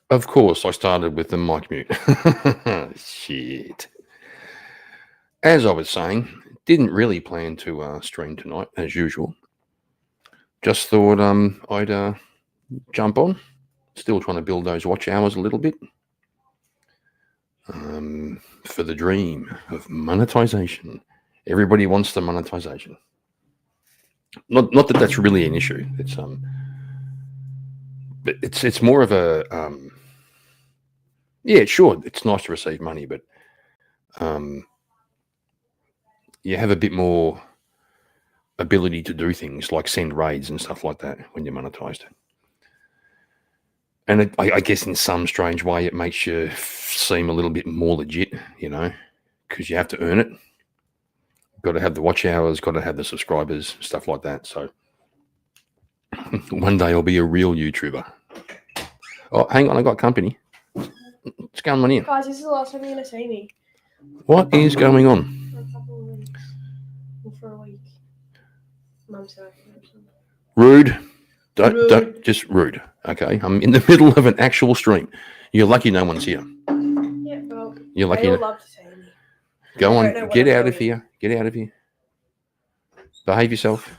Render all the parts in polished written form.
Of course, I started with the mic mute. Shit. As I was saying, didn't really plan to stream tonight, as usual. Just thought I'd jump on. Still trying to build those watch hours a little bit. For the dream of monetization. Everybody wants the monetization. Not that that's really an issue. But it's more of a yeah, sure, it's nice to receive money, but you have a bit more ability to do things like send raids and stuff like that when you're monetized. And I guess in some strange way, it makes you seem a little bit more legit, because you have to earn it. Got to have the watch hours, got to have the subscribers, stuff like that. So one day I'll be a real YouTuber. Oh, hang on, I got company. What's going on here? Guys, this is the last time you're going to see me. What is going on? For a couple of weeks. Or for a week. Mum said I can. Rude. Don't just rude. Okay, I'm in the middle of an actual stream. You're lucky no one's here. Yeah, well, you're lucky. They all love to see me. Go on, get out of here. Get out of here. Behave yourself.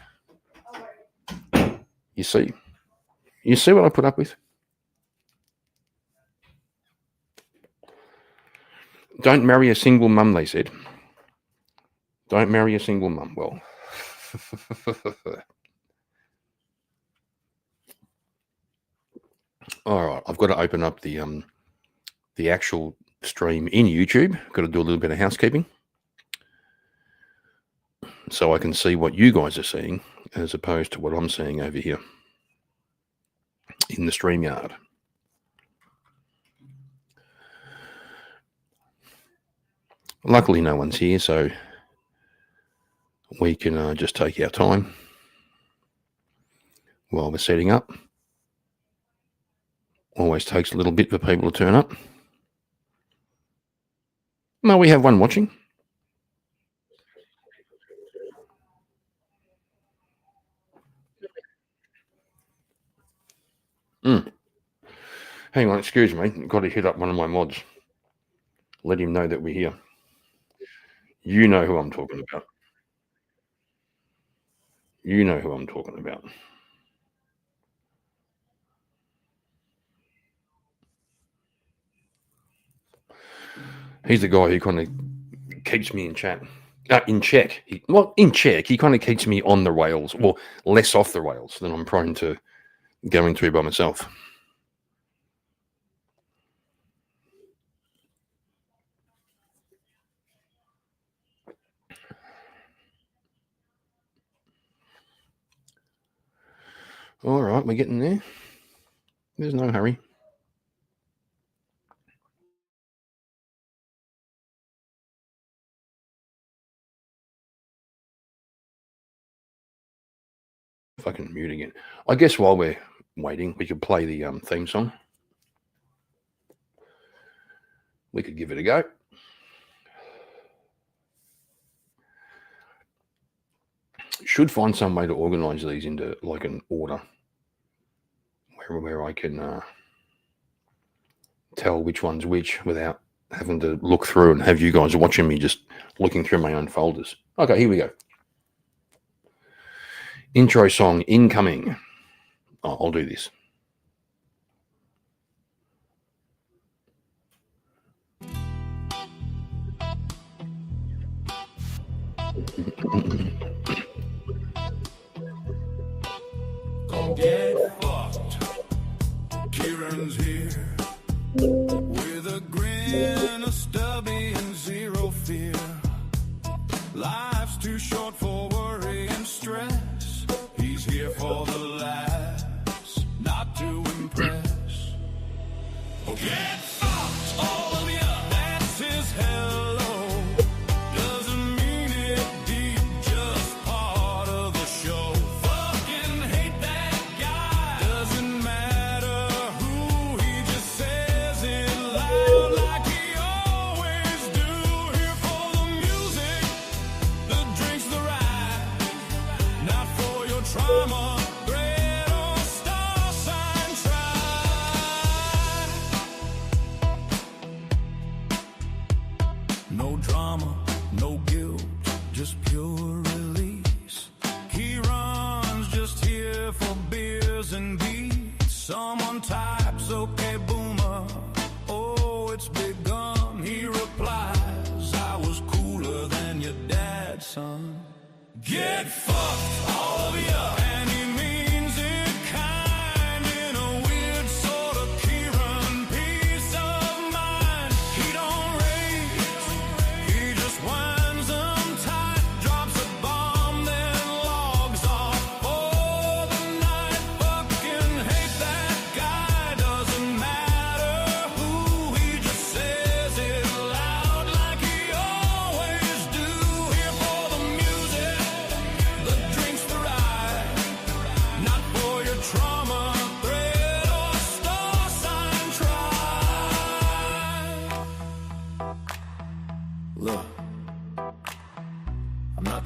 You see what I put up with? Don't marry a single mum, they said. Don't marry a single mum. Well, all right. I've got to open up the actual stream in YouTube. Got to do a little bit of housekeeping so I can see what you guys are seeing as opposed to what I'm seeing over here in the StreamYard. Luckily, no one's here, so we can just take our time while we're setting up. Always takes a little bit for people to turn up. Well, we have one watching. Hang on, excuse me. Got to hit up one of my mods. Let him know that we're here. You know who I'm talking about. You know who I'm talking about. He's the guy who kind of keeps me in chat. In check. In check. He kind of keeps me on the rails, or less off the rails than I'm prone to going through by myself. All right, we're getting there. There's no hurry. Fucking mute again. I guess while we're waiting, we could play the theme song. We could give it a go. Should find some way to organize these into like an order where I can tell which one's which without having to look through and have you guys watching me just looking through my own folders. Okay, here we go. Intro song incoming. Oh, I'll do this. Don't get fucked. Kieran's here with a grin, a stubby, and zero fear. Life's too short for worry and stress. He's here for the laughs, not to impress. Oh, get fucked, all of ya. That's his hello. Doesn't mean it deep, just part of the show. Fucking hate that guy. Doesn't matter who, he just says it loud like he always do. Here for the music, the drinks, the ride. Not for your trauma. Red or star sign, try.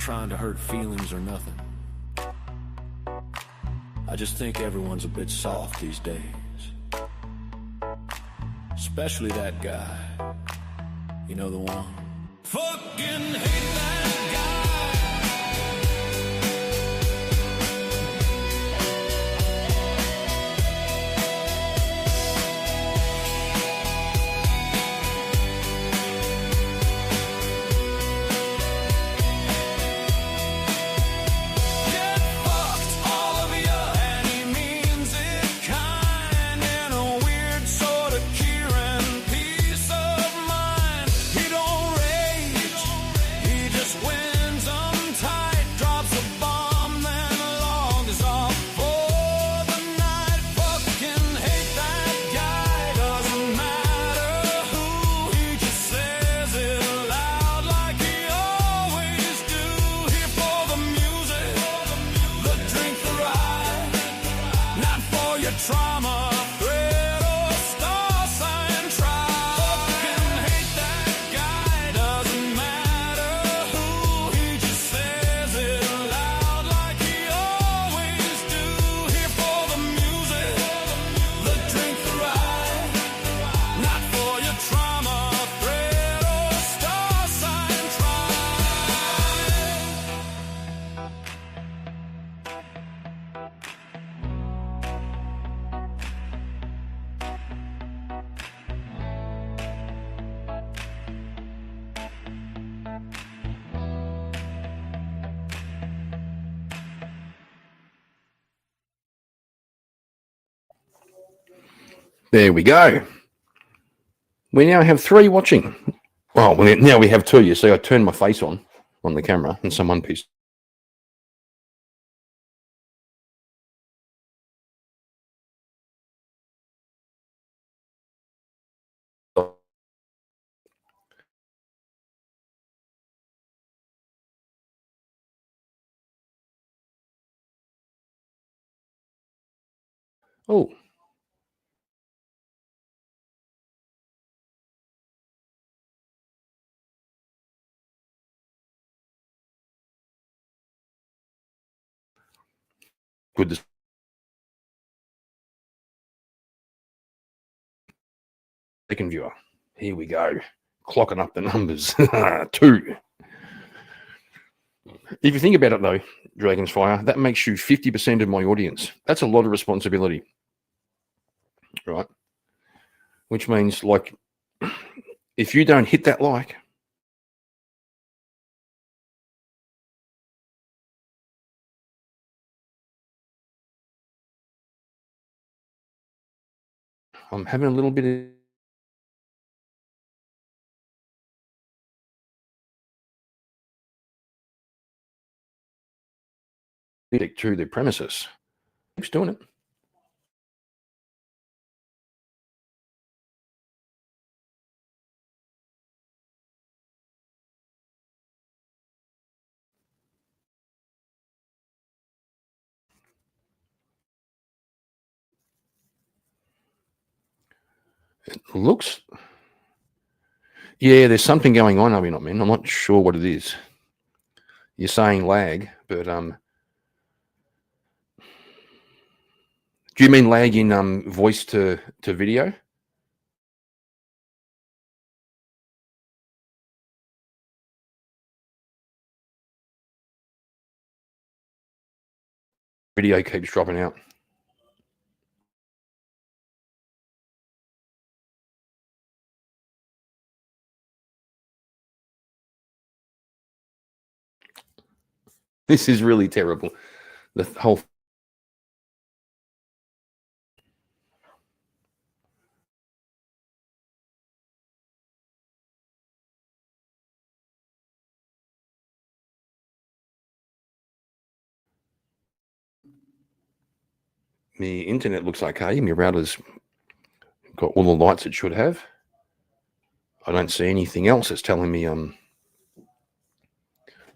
trying to hurt feelings or nothing. I just think everyone's a bit soft these days. Especially that guy. You know the one? Fucking hate that guy. Trauma, threat, or star sign try. Fucking hate that guy, doesn't matter who. He just says it loud like he always do. Here for the music, the drink, the ride. Not for your trauma, threat, or star sign try. There we go. We now have 3 watching. Well, now we have 2. You see, I turned my face on the camera and someone pissed. Oh. Good. Second viewer. Here we go. Clocking up the numbers. 2. If you think about it, though, Dragon's Fire, that makes you 50% of my audience. That's a lot of responsibility, right? Which means, like, if you don't hit that like, I'm having a little bit of to the premises. Keeps doing it. It looks, yeah, there's something going on, are we not, man? I'm not sure what it is. You're saying lag, but do you mean lag in voice to video? Video keeps dropping out. This is really terrible. The whole the internet looks okay. My router's got all the lights it should have. I don't see anything else that's telling me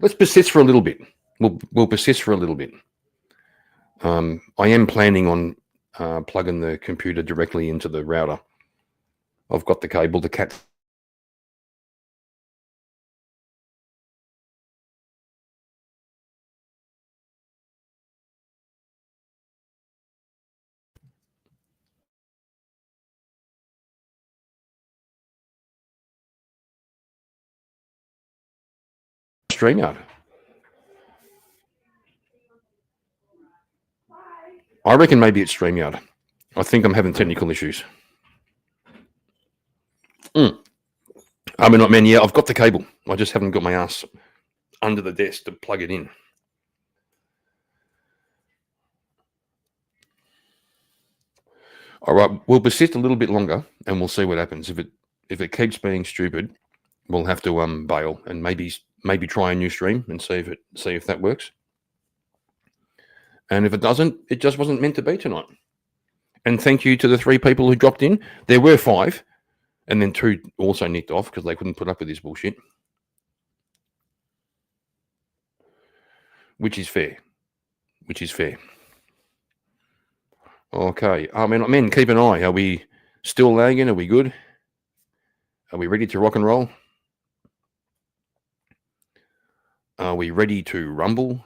let's persist for a little bit. We'll persist for a little bit. I am planning on plugging the computer directly into the router. I've got the cable, the cat. StreamYard. I reckon maybe it's StreamYard. I think I'm having technical issues. I mean, man, yeah, I've got the cable. I just haven't got my ass under the desk to plug it in. All right, we'll persist a little bit longer, and we'll see what happens. If it keeps being stupid, we'll have to bail and maybe try a new stream and see if that works. And if it doesn't, it just wasn't meant to be tonight. And thank you to the 3 people who dropped in. There were 5, and then 2 also nicked off because they couldn't put up with this bullshit. Which is fair. Okay. I mean, men, keep an eye. Are we still lagging? Are we good? Are we ready to rock and roll? Are we ready to rumble?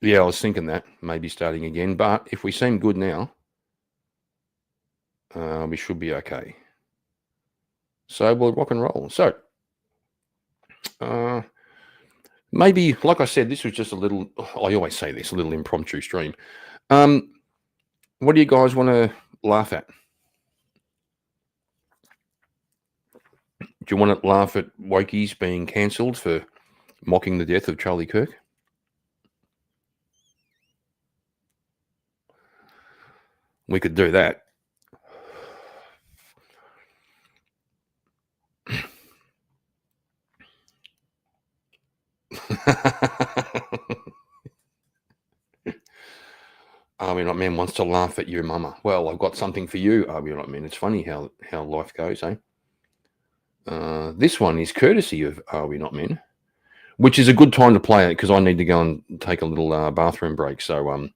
Yeah, I was thinking that, maybe starting again. But if we seem good now, we should be okay. So we'll rock and roll. So maybe, like I said, this was just a little, I always say this, a little impromptu stream. What do you guys want to laugh at? Do you want to laugh at wokies being cancelled for mocking the death of Charlie Kirk? We could do that. Man wants to laugh at your mama. Well, I've got something for you. It's funny how life goes, eh? This one is courtesy of Are We Not Men, which is a good time to play it because I need to go and take a little bathroom break. So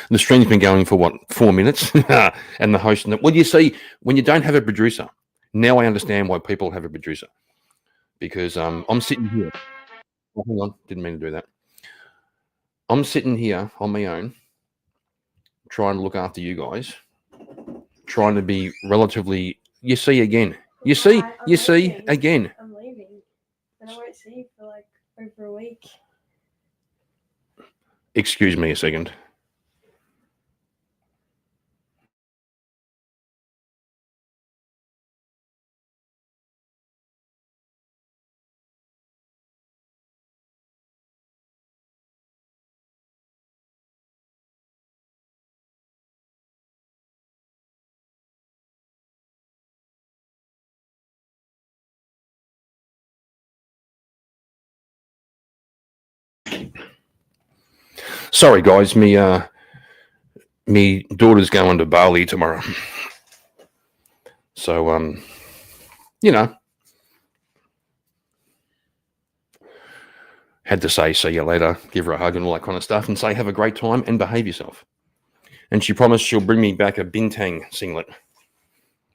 the stream's been going for 4 minutes, and the host. Well, you see, when you don't have a producer, now I understand why people have a producer, because I'm sitting here. Oh, hang on, didn't mean to do that. I'm sitting here on my own, trying to look after you guys, trying to be relatively. You see again. You see again. I'm leaving, and I won't see you for like over a week. Excuse me a second. Sorry, guys. Me daughter's going to Bali tomorrow, so had to say see you later, give her a hug and all that kind of stuff, and say have a great time and behave yourself. And she promised she'll bring me back a Bintang singlet,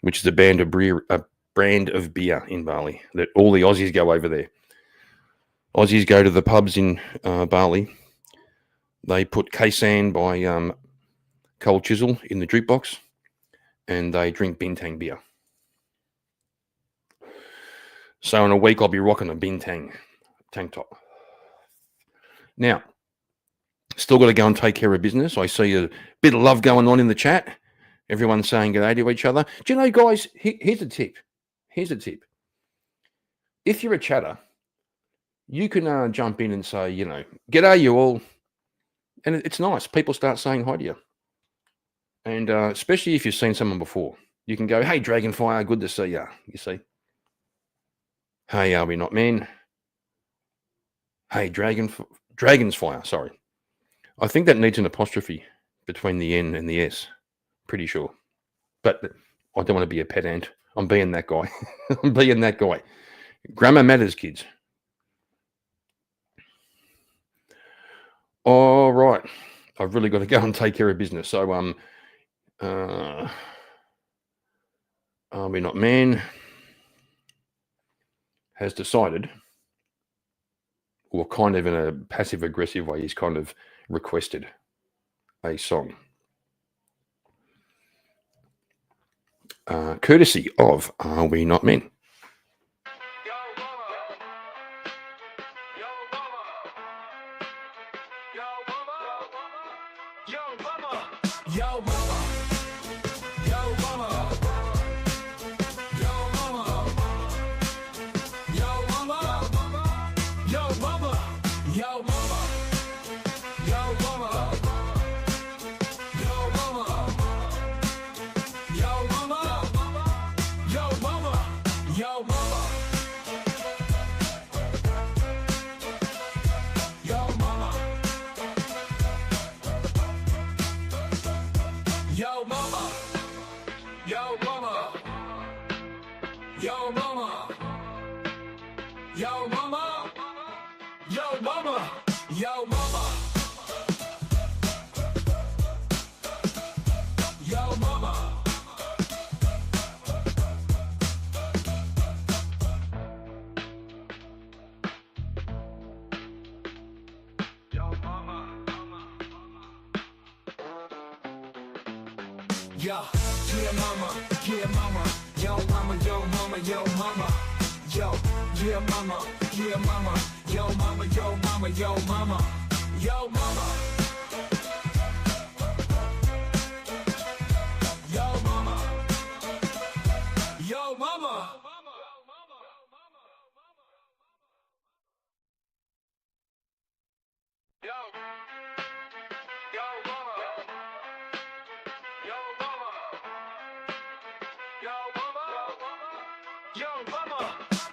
which is a brand of beer in Bali that all the Aussies go over there. Aussies go to the pubs in Bali. They put Kaysan by Cold Chisel in the jukebox, and they drink Bintang beer. So in a week, I'll be rocking a Bintang tank top. Now, still got to go and take care of business. I see a bit of love going on in the chat. Everyone's saying good day to each other. Do you know, guys, here's a tip. If you're a chatter, you can jump in and say, g'day you all. And it's nice. People start saying hi to you. And especially if you've seen someone before, you can go, hey, Dragonfire, good to see you. You see? Hey, Are We Not Men? Hey, Dragon's Fire, sorry. I think that needs an apostrophe between the N and the S. Pretty sure. But I don't want to be a pedant. I'm being that guy. Grammar matters, kids. All right. I've really got to go and take care of business. So, Army Not Man has decided, or kind of in a passive-aggressive way, he's kind of requested a song. Courtesy of Are We Not Men? Yeah, mama, yeah, mama, yo, mama, yo, mama, yo, mama, yo, yeah, mama, yeah, mama, yo, mama, yo, mama, yo, mama, yo, mama, yo, mama, yo, mama.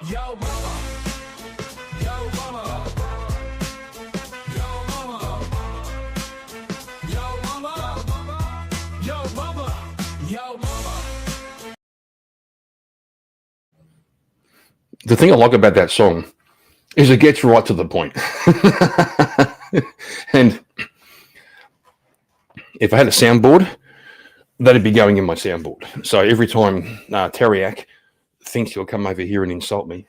Yo, mama, yo, mama, yo, mama, yo, mama, yo, mama, yo, mama. The thing I like about that song is it gets right to the point. And if I had a soundboard, that'd be going in my soundboard. So every time Teriak thinks he'll come over here and insult me,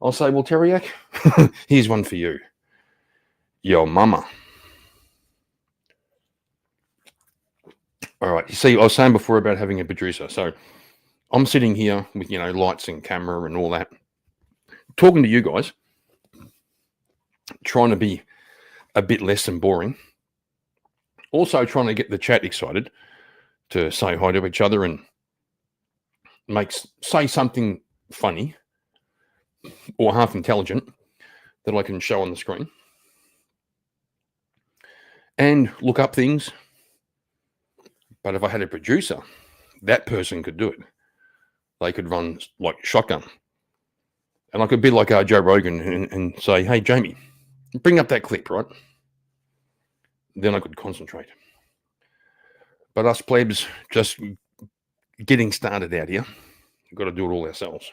I'll say, well, Teriak, here's one for you. Yo, mama. All right. You see, I was saying before about having a producer. So I'm sitting here with, lights and camera and all that, talking to you guys, trying to be a bit less than boring. Also trying to get the chat excited to say hi to each other and say something funny or half intelligent that I can show on the screen. And look up things. But if I had a producer, that person could do it. They could run like shotgun. And I could be like Joe Rogan and say, hey, Jamie, bring up that clip, right? Then I could concentrate. But us plebs just getting started out here, we've got to do it all ourselves.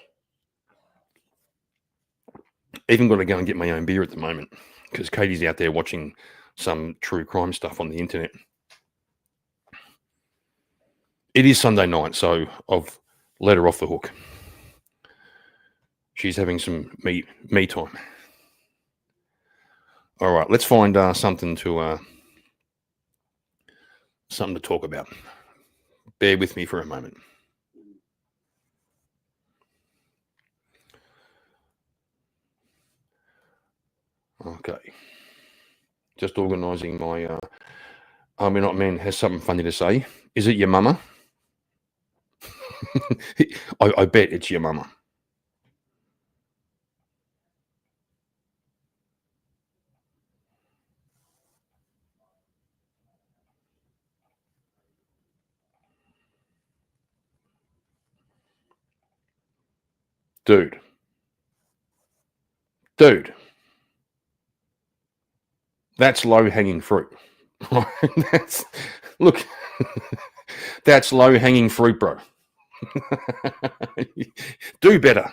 Even got to go and get my own beer at the moment because Katie's out there watching some true crime stuff on the internet. It is Sunday night, so I've let her off the hook. She's having some me time. All right, let's find something to talk about. Bear with me for a moment. Okay. Just organising my Army Not Man has something funny to say. Is it your mama? I bet it's your mama. Dude. That's low-hanging fruit. Look, that's low-hanging fruit, bro. Do better.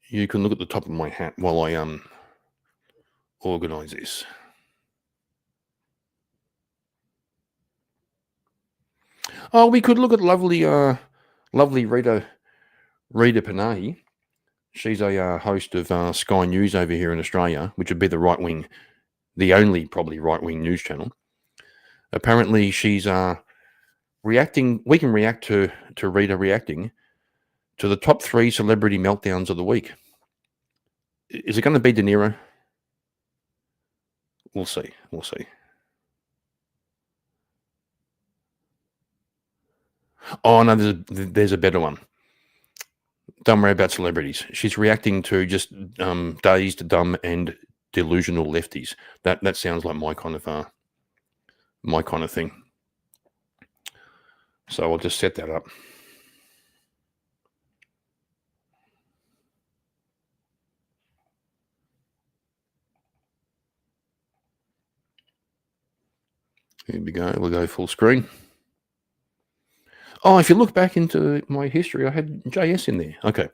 You can look at the top of my hat while I organize this. Oh, we could look at lovely Rita Panahi. She's a host of Sky News over here in Australia, which would be the only probably right-wing news channel. Apparently, she's reacting. We can react to Rita reacting to the top 3 celebrity meltdowns of the week. Is it going to be De Niro? We'll see. We'll see. Oh no, there's a better one. Don't worry about celebrities. She's reacting to just dazed, dumb, and delusional lefties. That sounds like my kind of thing. So I'll just set that up. Here we go. We'll go full screen. Oh, if you look back into my history, I had JS in there. Okay,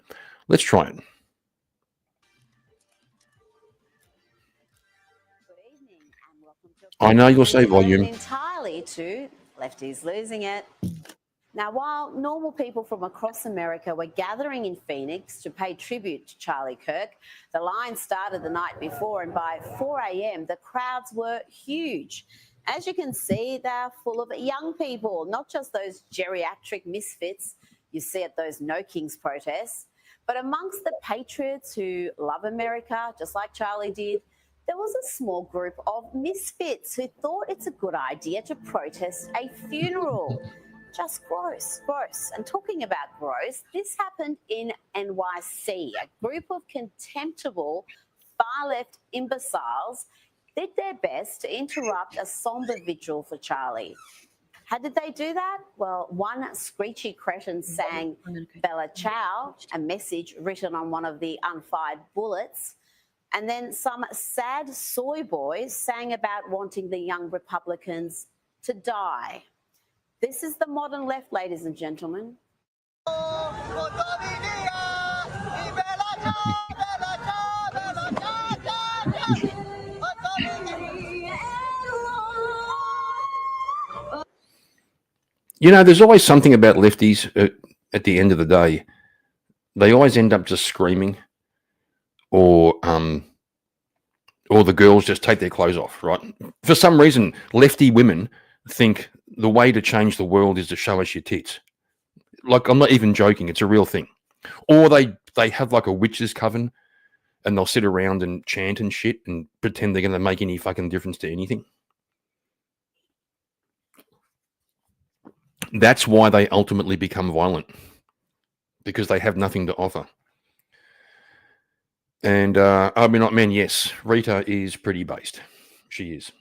let's try it. Good evening and welcome to I know you'll say volume. entirely to Lefties Losing It. Now, while normal people from across America were gathering in Phoenix to pay tribute to Charlie Kirk, the line started the night before, and by 4 a.m. the crowds were huge. As you can see, they're full of young people, not just those geriatric misfits you see at those No Kings protests, but amongst the patriots who love America, just like Charlie did, there was a small group of misfits who thought it's a good idea to protest a funeral. Just gross, gross. And talking about gross, this happened in NYC. A group of contemptible far-left imbeciles did their best to interrupt a somber vigil for Charlie. How did they do that? Well, one screechy cretin sang Bella Ciao, a message written on one of the unfired bullets. And then some sad soy boys sang about wanting the young Republicans to die. This is the modern left, ladies and gentlemen. You know, there's always something about lefties at the end of the day. They always end up just screaming, or the girls just take their clothes off, right? For some reason, lefty women think the way to change the world is to show us your tits. Like, I'm not even joking. It's a real thing. Or they have like a witch's coven and they'll sit around and chant and shit and pretend they're going to make any fucking difference to anything. That's why they ultimately become violent, because they have nothing to offer. And I mean, yes, Rita is pretty based. She is.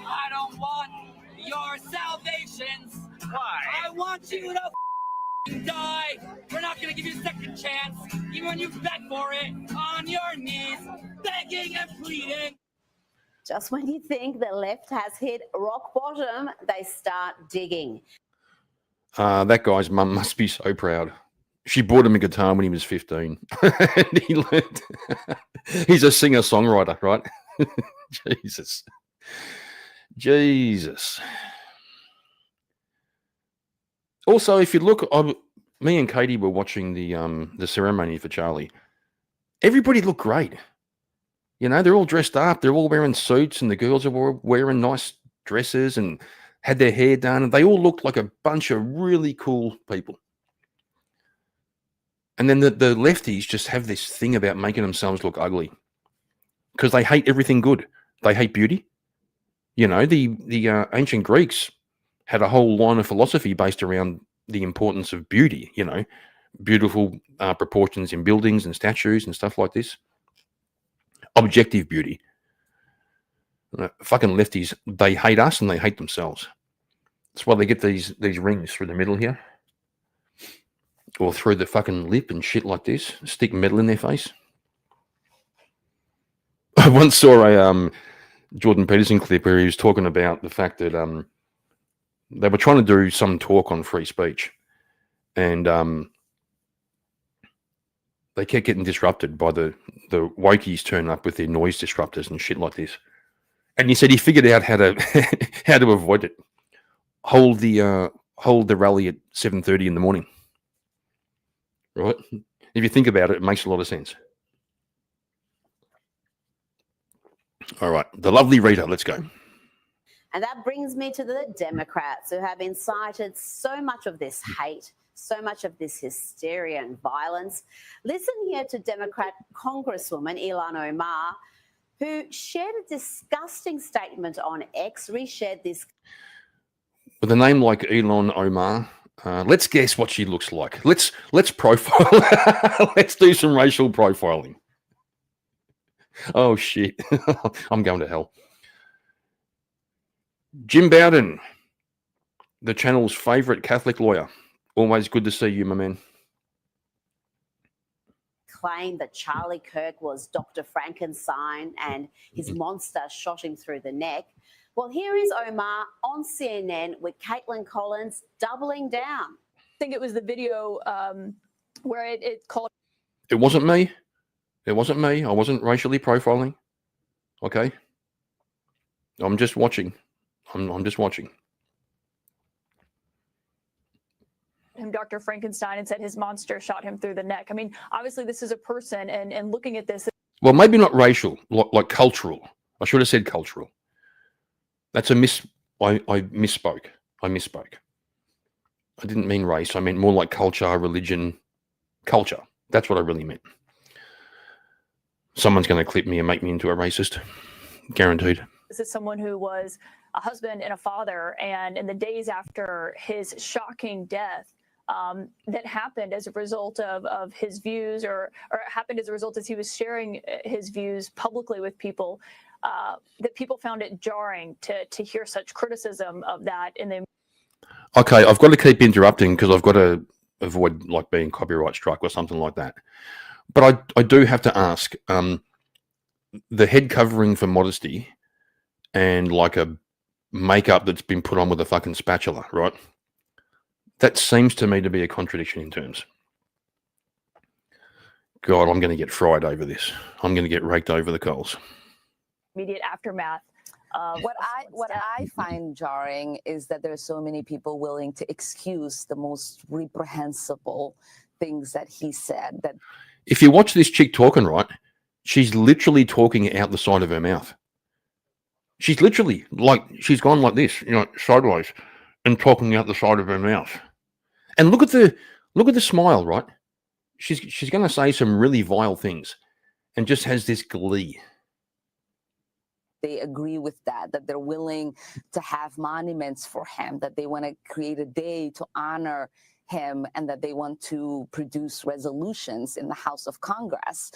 I don't want your salvations. Why? I want you to die. We're not going to give you a second chance, even when you beg for it on your knees, begging and pleading. Just when you think the left has hit rock bottom, they start digging. That guy's mum must be so proud. She bought him a guitar when he was 15. And he learned. He's a singer-songwriter, right? Jesus. Also, if you look, me and Katie were watching the ceremony for Charlie. Everybody looked great. You know, they're all dressed up. They're all wearing suits, and the girls are wearing nice dresses and had their hair done. And they all looked like a bunch of really cool people. And then the lefties just have this thing about making themselves look ugly because they hate everything good. They hate beauty. You know, the ancient Greeks had a whole line of philosophy based around the importance of beauty, you know, beautiful proportions in buildings and statues and stuff like this. Objective beauty. Fucking lefties, they hate us and they hate themselves. That's why they get these rings through the middle here. Or through the fucking lip and shit like this. Stick metal in their face. I once saw a Jordan Peterson clip where he was talking about the fact that they were trying to do some talk on free speech, and they kept getting disrupted by the wokies turn up with their noise disruptors and shit like this. And he said he figured out how to how to avoid it. Hold the rally at 7:30 in the morning. Right? If you think about it, it makes a lot of sense. All right, the lovely Rita, let's go. And that brings me to the Democrats, who have incited so much of this hate, so much of this hysteria and violence. Listen here to Democrat Congresswoman Ilhan Omar, who shared a disgusting statement on X, reshared this. With a name like Ilhan Omar, let's guess what she looks like. Let's profile. Let's do some racial profiling. Oh shit, I'm going to hell. Jim Bowden, the channel's favourite Catholic lawyer. Always good to see you, my man. Claimed that Charlie Kirk was Dr. Frankenstein and his monster shot him through the neck. Well, here is Omar on CNN with Caitlin Collins doubling down. I think it was the video where it called. It wasn't me. It wasn't me. I wasn't racially profiling. Okay. I'm just watching. I'm just watching. Him Dr. Frankenstein and said his monster shot him through the neck. I mean, obviously this is a person, and looking at this. Well, maybe not racial, like cultural. I should have said cultural. That's a I misspoke. I didn't mean race. I meant more like culture, religion, culture. That's what I really meant. Someone's going to clip me and make me into a racist. Guaranteed. This is someone who was a husband and a father, and in the days after his shocking death, that happened as a result of his views, or happened as a result as he was sharing his views publicly with people, that people found it jarring to hear such criticism of that. Okay, I've got to keep interrupting because I've got to avoid like being copyright struck or something like that. But I do have to ask, the head covering for modesty and like a makeup that's been put on with a fucking spatula, right? That seems to me to be a contradiction in terms. God, I'm going to get fried over this. I'm going to get raked over the coals. Immediate aftermath. What I find jarring is that there are so many people willing to excuse the most reprehensible things that he said. That if you watch this chick talking, right, she's literally talking out the side of her mouth. She's literally like, she's gone like this, sideways, and talking out the side of her mouth. And look at the smile, right? She's going to say some really vile things, and just has this glee. they agree with that they're willing to have monuments for him, that they want to create a day to honor him, and that they want to produce resolutions in the House of Congress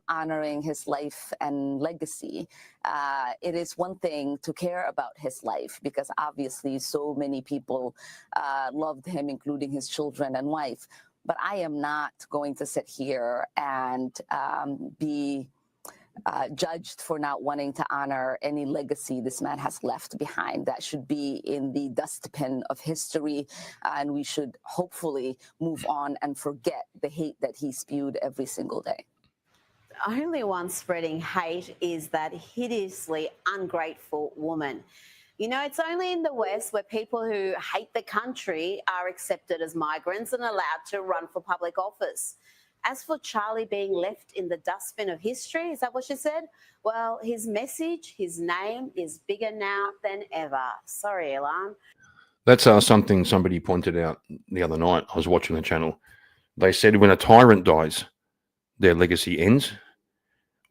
honoring his life and legacy. It is one thing to care about his life, because obviously so many people loved him, including his children and wife. But I am not going to sit here and be judged for not wanting to honor any legacy this man has left behind. That should be in the dustbin of history, and we should hopefully move on and forget the hate that he spewed every single day. The only one spreading hate is that hideously ungrateful woman. You know, it's only in the West where people who hate the country are accepted as migrants and allowed to run for public office. As for Charlie being left in the dustbin of history, is that what she said? Well, his message, his name is bigger now than ever. Sorry, Ilhan. That's something somebody pointed out the other night. I was watching the channel. They said when a tyrant dies, their legacy ends.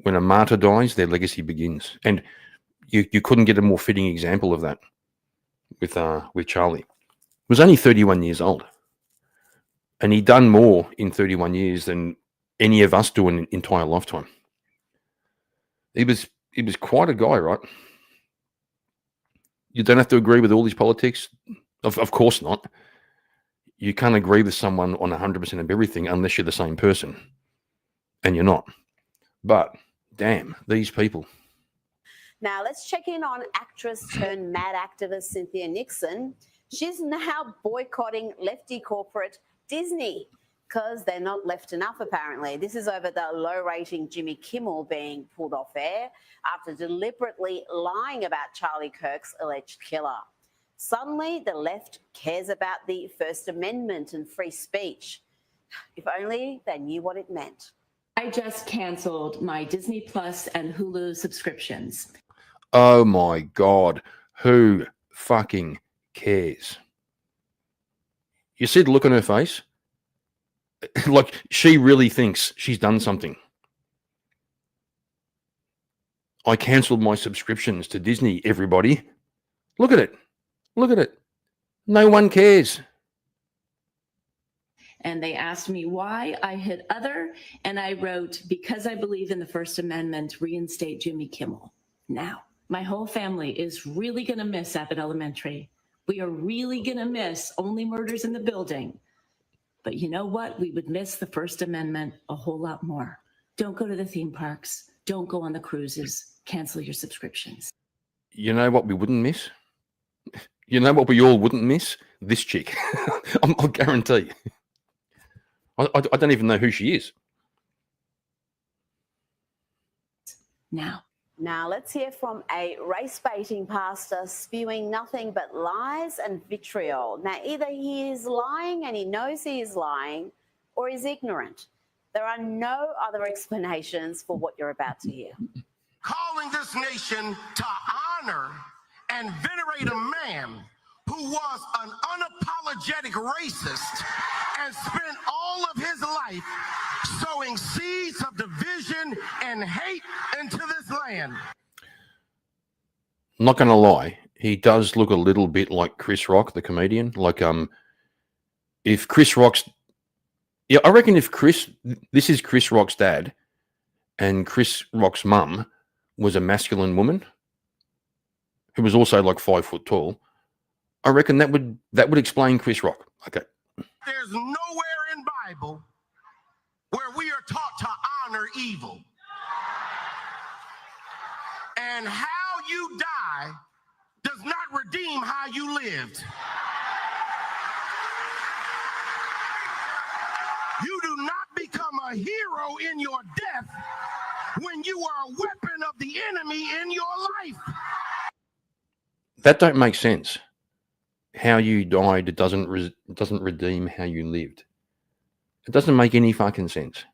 When a martyr dies, their legacy begins. And you couldn't get a more fitting example of that with Charlie. He was only 31 years old. And he'd done more in 31 years than any of us do in an entire lifetime. He was quite a guy, right? You don't have to agree with all his politics. Of course not. You can't agree with someone on 100% of everything unless you're the same person. And you're not. But Damn, these people. Now, let's check in on actress turned mad activist Cynthia Nixon. She's now boycotting lefty corporate Disney because they're not left enough, apparently. This is over the low-rating Jimmy Kimmel being pulled off air after deliberately lying about Charlie Kirk's alleged killer. Suddenly, the left cares about the First Amendment and free speech. If only they knew what it meant. I just canceled my Disney Plus and Hulu subscriptions. Oh my God. Who fucking cares? You see the look on her face? Like she really thinks she's done something. I cancelled my subscriptions to Disney, everybody. Look at it. Look at it. No one cares. And they asked me why. I hit other, and I wrote, because I believe in the First Amendment, reinstate Jimmy Kimmel. Now, my whole family is really going to miss Abbott Elementary. We are really going to miss Only Murders in the Building. But you know what? We would miss the First Amendment a whole lot more. Don't go to the theme parks. Don't go on the cruises. Cancel your subscriptions. You know what we wouldn't miss? You know what we all wouldn't miss? This chick. I'll guarantee. I don't even know who she is. Now, let's hear from a race-baiting pastor spewing nothing but lies and vitriol. Now, either he is lying and he knows he is lying, or he's ignorant. There are no other explanations for what you're about to hear. Calling this nation to honor and venerate a man who was an unapologetic racist and spent all of his life sowing seeds of division and hate into this land. Not going to lie, he does look a little bit like Chris Rock, the comedian. Like, if Chris Rock's, yeah, I reckon if this is Chris Rock's dad, and Chris Rock's mum was a masculine woman who was also like 5 foot tall, I reckon that would explain Chris Rock. Okay. There's nowhere in Bible where we are taught to honor evil. And how you die does not redeem how you lived. You do not become a hero in your death when you are a weapon of the enemy in your life. That don't make sense. How you died doesn't redeem how you lived. It doesn't make any fucking sense.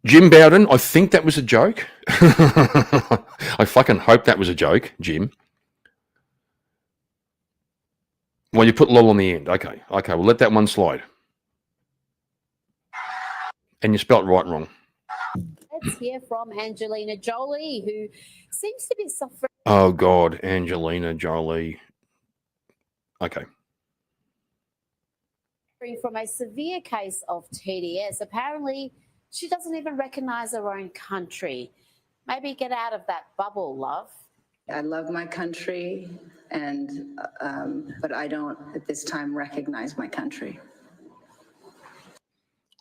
Jim Bowden, I think that was a joke. I fucking hope that was a joke, Jim. Well, you put lol on the end. Okay, we'll let that one slide. And you spelt right wrong. Let's hear from Angelina Jolie, who seems to be suffering. Oh, God, Angelina Jolie. Okay. From a severe case of TDS. Apparently, she doesn't even recognize her own country. Maybe get out of that bubble, love. I love my country, and but I don't at this time recognize my country.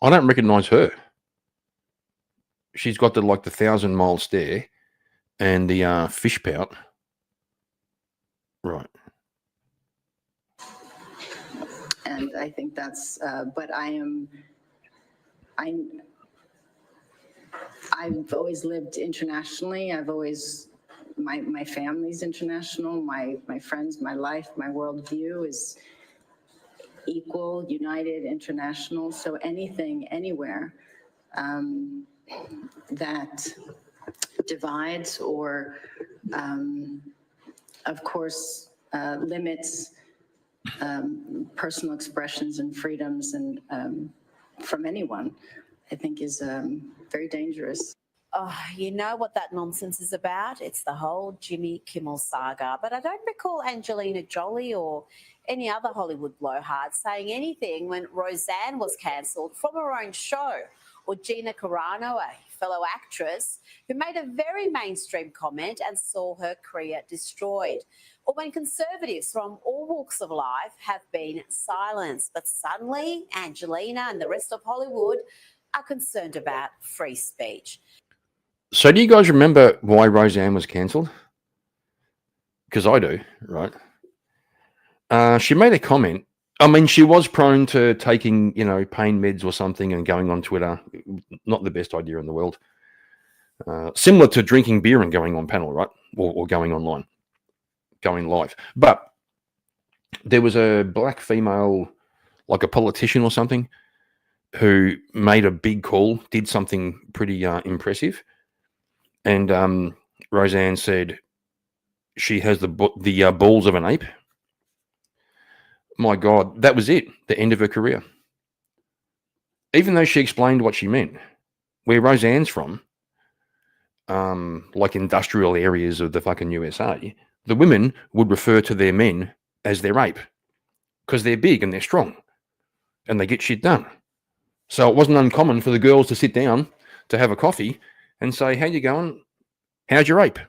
I don't recognize her. She's got the 1,000-mile stare and the fish pout. Right. And I think that's, but I've always lived internationally. My family's international. My friends, my life, my worldview is equal, united, international. So anything, anywhere that divides or, of course, limits personal expressions and freedoms and from anyone, I think is very dangerous. Oh, you know what that nonsense is about? It's the whole Jimmy Kimmel saga. But I don't recall Angelina Jolie or any other Hollywood blowhard saying anything when Roseanne was cancelled from her own show, or Gina Carano, a fellow actress, who made a very mainstream comment and saw her career destroyed. or when conservatives from all walks of life have been silenced. But suddenly, Angelina and the rest of Hollywood are concerned about free speech. So do you guys remember why Roseanne was cancelled? Because I do, right? She made a comment. I mean, she was prone to taking, pain meds or something and going on Twitter. Not the best idea in the world. Similar to drinking beer and going on panel, right? Or going online, going live. But there was a black female, like a politician or something, who made a big call, did something pretty impressive. And Roseanne said she has the balls of an ape. My God, that was it. The end of her career. Even though she explained what she meant, where Roseanne's from, like industrial areas of the fucking USA, the women would refer to their men as their ape because they're big and they're strong and they get shit done. So it wasn't uncommon for the girls to sit down to have a coffee and say, "How you going? How's your ape?"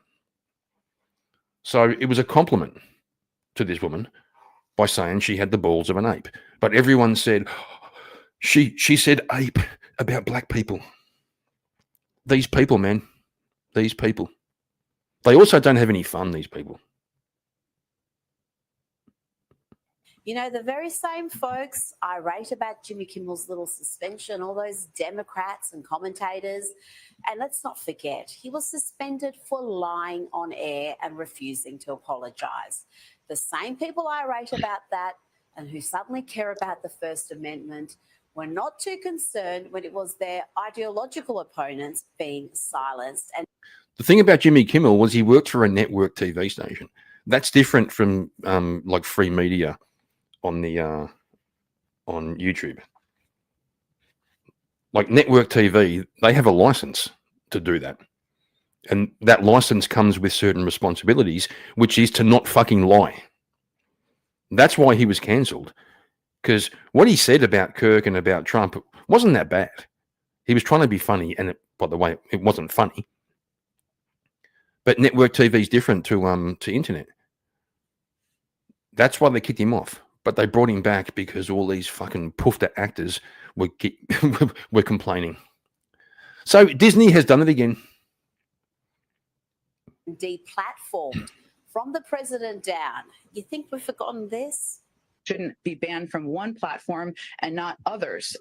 So it was a compliment to this woman by saying she had the balls of an ape. But everyone said, she said ape about black people. These people, man. These people. They also don't have any fun, these people. The very same folks irate about Jimmy Kimmel's little suspension, all those Democrats and commentators. And let's not forget, he was suspended for lying on air and refusing to apologise. The same people irate about that and who suddenly care about the First Amendment were not too concerned when it was their ideological opponents being silenced. And the thing about Jimmy Kimmel was he worked for a network TV station. That's different from like free media on the on YouTube. Like network TV, they have a license to do that. And that license comes with certain responsibilities, which is to not fucking lie. That's why he was cancelled. Because what he said about Kirk and about Trump wasn't that bad. He was trying to be funny, and by the way, it wasn't funny. But network TV is different to internet. That's why they kicked him off. But they brought him back because all these fucking poofed actors were were complaining. So Disney has done it again. Deplatformed from the president down. You think we've forgotten this? Shouldn't be banned from one platform and not others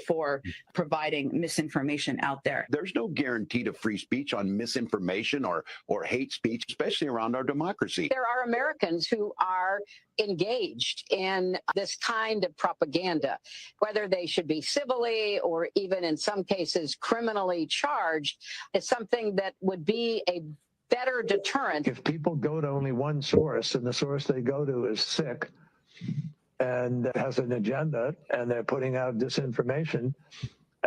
for providing misinformation out there. There's no guarantee to free speech on misinformation or hate speech, especially around our democracy. There are Americans who are engaged in this kind of propaganda, whether they should be civilly or even in some cases criminally charged, is something that would be a better deterrent. If people go to only one source and the source they go to is sick and has an agenda and they're putting out disinformation,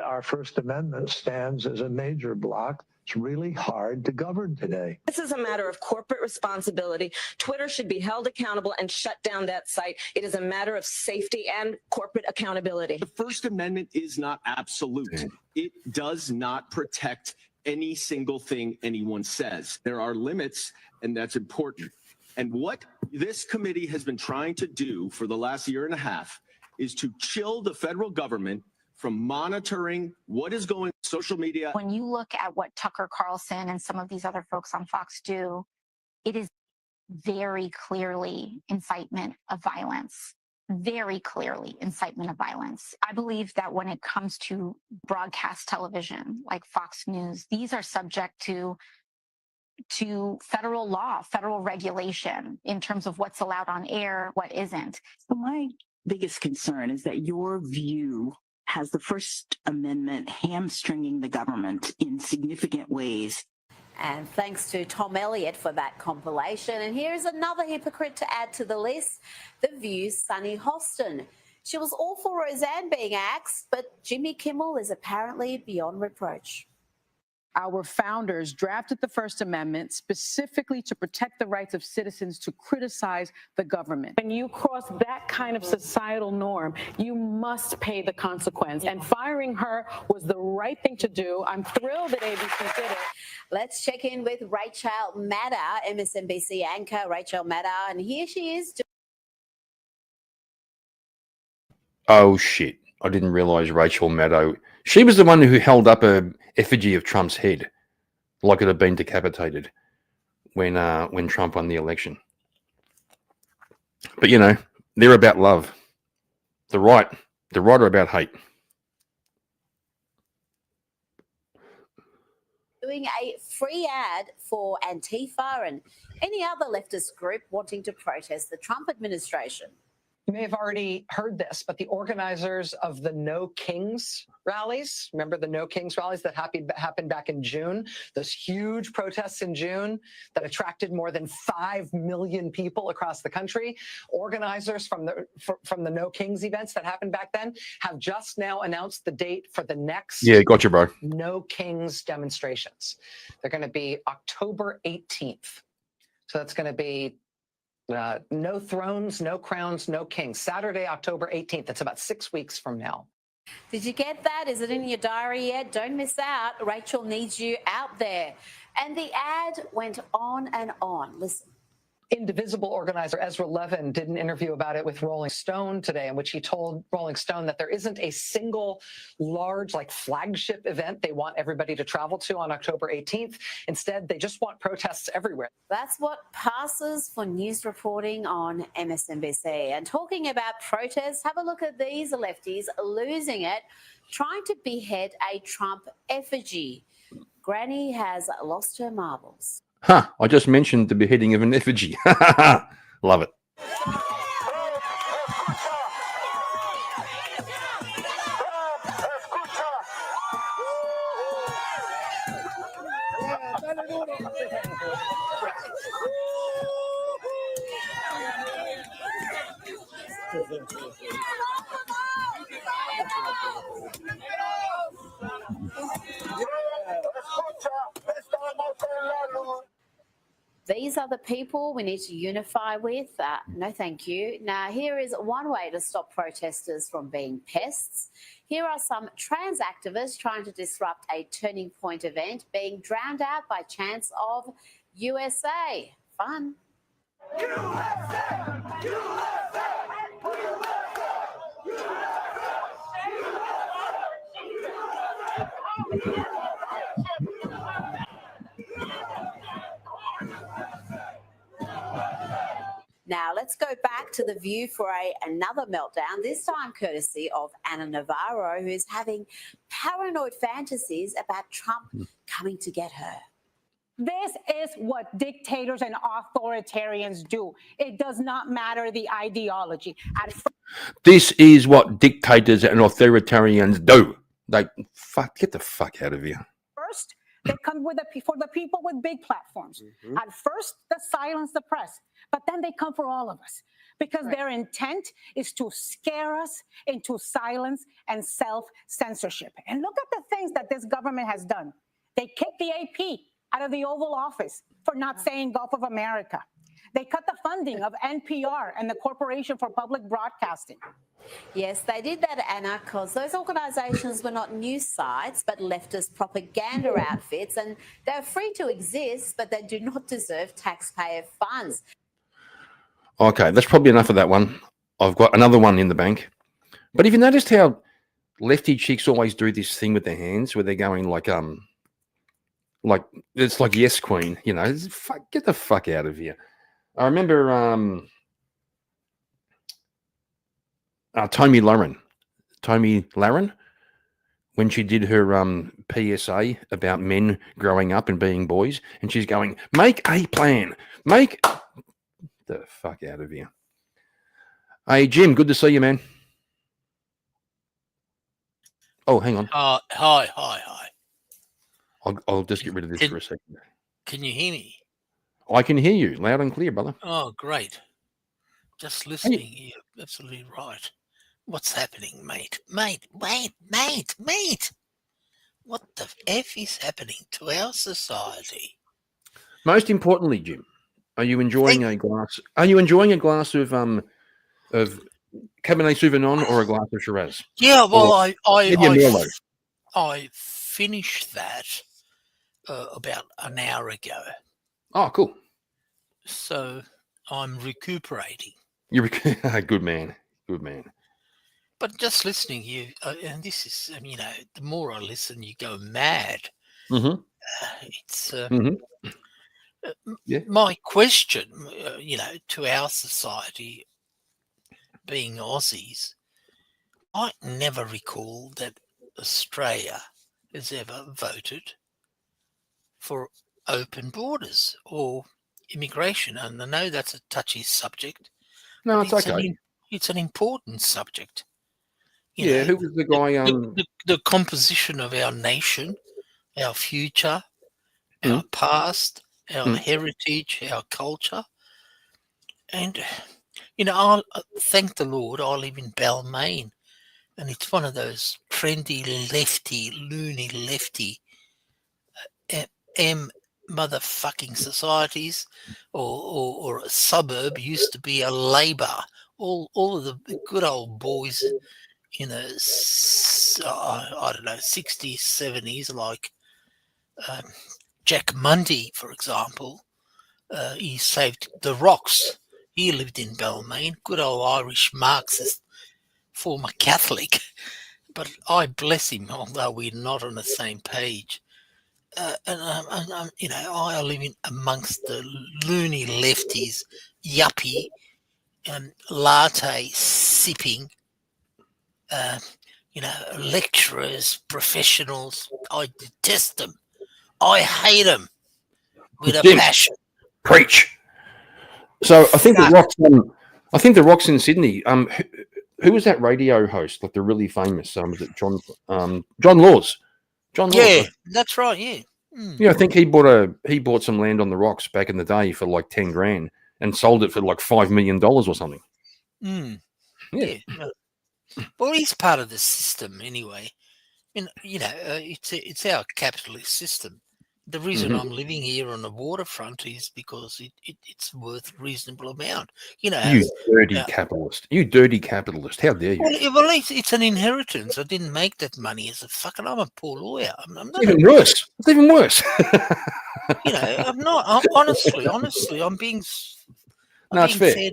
our First Amendment stands as a major block. It's really hard to govern today. This is a matter of corporate responsibility. Twitter should be held accountable and shut down that site. It is a matter of safety and corporate accountability. The First Amendment is not absolute. It does not protect any single thing anyone says. There are limits, and that's important. And what this committee has been trying to do for the last year and a half is to chill the federal government from monitoring what is going on social media. When you look at what Tucker Carlson and some of these other folks on Fox do, it is very clearly incitement of violence. Very clearly incitement of violence. I believe that when it comes to broadcast television like Fox News, these are subject to federal law, federal regulation in terms of what's allowed on air, what isn't. So my biggest concern is that your view has the First Amendment hamstringing the government in significant ways. And thanks to Tom Elliott for that compilation. And here's another hypocrite to add to the list, The View's Sunny Hostin. She was all for Roseanne being axed, but Jimmy Kimmel is apparently beyond reproach. Our founders drafted the First Amendment specifically to protect the rights of citizens to criticize the government. When you cross that kind of societal norm, you must pay the consequence. And firing her was the right thing to do. I'm thrilled that ABC did it. Let's check in with Rachel Maddow, MSNBC anchor Rachel Maddow, and here she is. Oh, shit. I didn't realize Rachel Maddow. She was the one who held up a effigy of Trump's head like it had been decapitated when Trump won the election. But, you know, they're about love. The right are about hate. Doing a free ad for Antifa and any other leftist group wanting to protest the Trump administration. You may have already heard this, but the organizers of the No Kings rallies, remember the No Kings rallies that happened back in June? Those huge protests in June that attracted more than 5 million people across the country. Organizers from the No Kings events that happened back then have just now announced the date for the next Gotcha, bro. No Kings demonstrations. They're going to be October 18th. So that's going to be no thrones, no crowns, no kings. Saturday, October 18th. That's about 6 weeks from now. Did you get that? Is it in your diary yet? Don't miss out. Rachel needs you out there. And the ad went on and on. Listen. Indivisible organizer Ezra Levin did an interview about it with Rolling Stone today, in which he told Rolling Stone that there isn't a single large, flagship event they want everybody to travel to on October 18th. Instead, they just want protests everywhere. That's what passes for news reporting on MSNBC. And talking about protests, have a look at these lefties losing it, trying to behead a Trump effigy. Granny has lost her marbles. I just mentioned the beheading of an effigy. Love it. These are the people we need to unify with. No, thank you. Now, here is one way to stop protesters from being pests. Here are some trans activists trying to disrupt a Turning Point event being drowned out by chants of USA. Fun. USA! USA! Now, let's go back to The View for another meltdown, this time courtesy of Anna Navarro, who's having paranoid fantasies about Trump coming to get her. This is what dictators and authoritarians do. It does not matter the ideology. This is what dictators and authoritarians do. Get the fuck out of here. First, they come for the people with big platforms. At first, they silence the press, but then they come for all of us because their intent is to scare us into silence and self-censorship. And look at the things that this government has done. They kicked the AP out of the Oval Office for not saying Gulf of America. They cut the funding of NPR and the Corporation for Public Broadcasting. Yes, they did that, Anna, because those organisations were not news sites but leftist propaganda outfits, and they're free to exist, but they do not deserve taxpayer funds. Okay, that's probably enough of that one. I've got another one in the bank. But have you noticed how lefty chicks always do this thing with their hands where they're going like it's like yes, queen, you know, get the fuck out of here. I remember Tomi Lahren, when she did her PSA about men growing up and being boys, and she's going, make a plan, make the fuck out of here. Hey, Jim, good to see you, man. Oh, hang on. Hi. I'll just get rid of this for a second. Can you hear me? I can hear you loud and clear, brother. Oh, great. Just listening here. Absolutely right. What's happening, mate? Mate. What the F is happening to our society? Most importantly, Jim, are you enjoying a glass? Are you enjoying a glass of Cabernet Sauvignon or a glass of Shiraz? Yeah, well, Or maybe a Merlot? I finished that about an hour ago, Oh, cool. so I'm recuperating. You're good man. Good man. But just listening, and this is, the more I listen, you go mad. Mm-hmm. It's Yeah. my question, to our society, being Aussies, I never recall that Australia has ever voted for open borders or immigration. And I know that's a touchy subject, No, but it's okay. it's an important subject. Yeah, who was the guy? The composition of our nation, our future, our past, our heritage, our culture. And, I'll thank the Lord, I live in Balmain, and it's one of those trendy, lefty, loony, lefty motherfucking societies, or a suburb used to be a Labour. All of the good old boys in the, I don't know, 60s, 70s, like Jack Mundy, for example. He saved the rocks. He lived in Balmain, good old Irish Marxist, former Catholic. But I bless him, although we're not on the same page. I live in amongst the loony lefties, yuppie, latte sipping, lecturers, professionals. I detest them. I hate them with a Jim, passion. preach. So I think the Rock's. I think the Rock's in Sydney. Who was that radio host? Like the really famous. Was it John? John Laws. John Laws. Yeah, that's right. Yeah. Yeah, I think he bought some land on the Rocks back in the day for like 10 grand and sold it for like $5 million or something. Yeah. Well, he's part of the system anyway. It's our capitalist system. The reason I'm living here on the waterfront is because it's worth a reasonable amount. You dirty capitalist. You dirty capitalist. How dare you? Well, it's an inheritance. I didn't make that money as a fucking. I'm a poor lawyer. I'm not Even worse. It's even worse. I'm not. Honestly, I'm being. No, it's fair.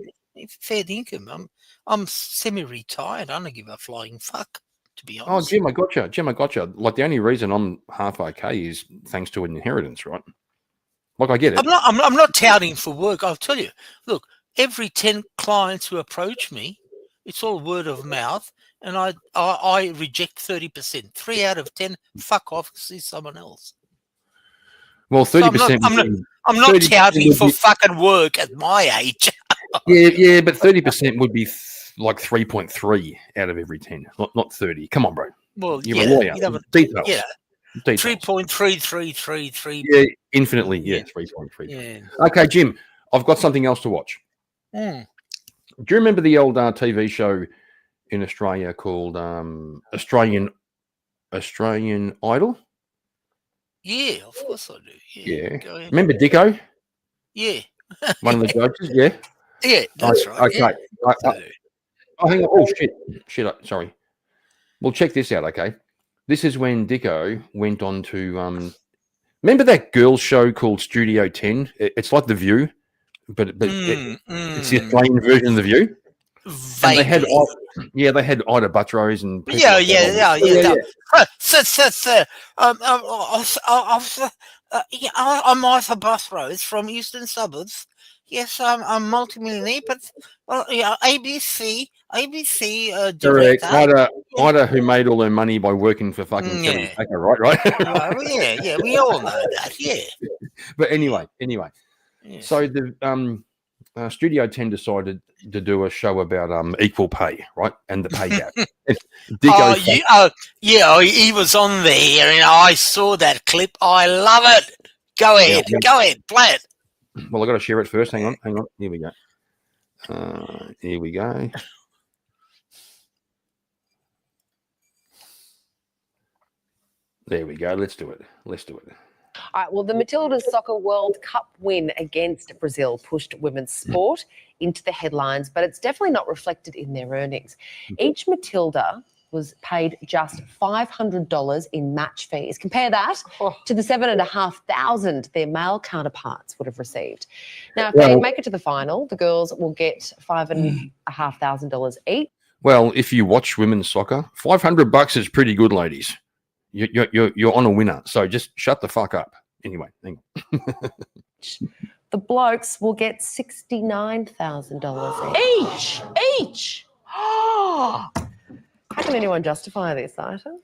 Fair income. I'm semi-retired. I don't give a flying fuck, to be Oh, honest. Jim, I gotcha. Like the only reason I'm half okay is thanks to an inheritance, right? Like I get it. I'm not touting for work. I'll tell you. Look, every 10 clients who approach me, it's all word of mouth, and I reject 30%. 3 out of 10, fuck off, see someone else. Well, 30%. I'm not touting for fucking work at my age. yeah, but 30% would be like 3.3 out of every 10, not 30. Come on, bro. Well, You're a lawyer. Details. Yeah. Details. 3.3333. Yeah, infinitely. Yeah, 3.3. Yeah. Okay, Jim, I've got something else to watch. Mm. Do you remember the old TV show in Australia called Australian Idol? Yeah, of course I do. Yeah. Go ahead. Remember Dicko? Yeah. One of the judges? Yeah. Yeah, that's right. Okay. Yeah. Oh, hang on. Oh, shit. Sorry. Well, check this out, okay? This is when Dicko went on to remember that girls' show called Studio 10? It's like The View, but it's the Australian version of The View. And they had Ida Buttrose and people I'm Arthur Buttrose from Eastern Suburbs. Yes, I'm multi-millionaire, but ABC director. Ida, who made all her money by working for fucking Kevin Sacker, right? Yeah, we all know that. Yeah. But anyway, so the Studio 10 decided to do a show about equal pay, right, and the pay gap. He was on there, and I saw that clip. I love it. Go ahead, play it. Well, I got to share it first. Hang on. Here we go. There we go. Let's do it. Let's do it. All right, well, the Matildas Soccer World Cup win against Brazil pushed women's sport into the headlines, but it's definitely not reflected in their earnings. Each Matilda was paid just $500 in match fees. Compare that to the $7,500 their male counterparts would have received. Now, if they make it to the final, the girls will get $5,500 each. Well, if you watch women's soccer, $500 is pretty good, ladies. You're on a winner. So just shut the fuck up. Anyway, hang on. The blokes will get $69,000 each. Oh, how can anyone justify this item?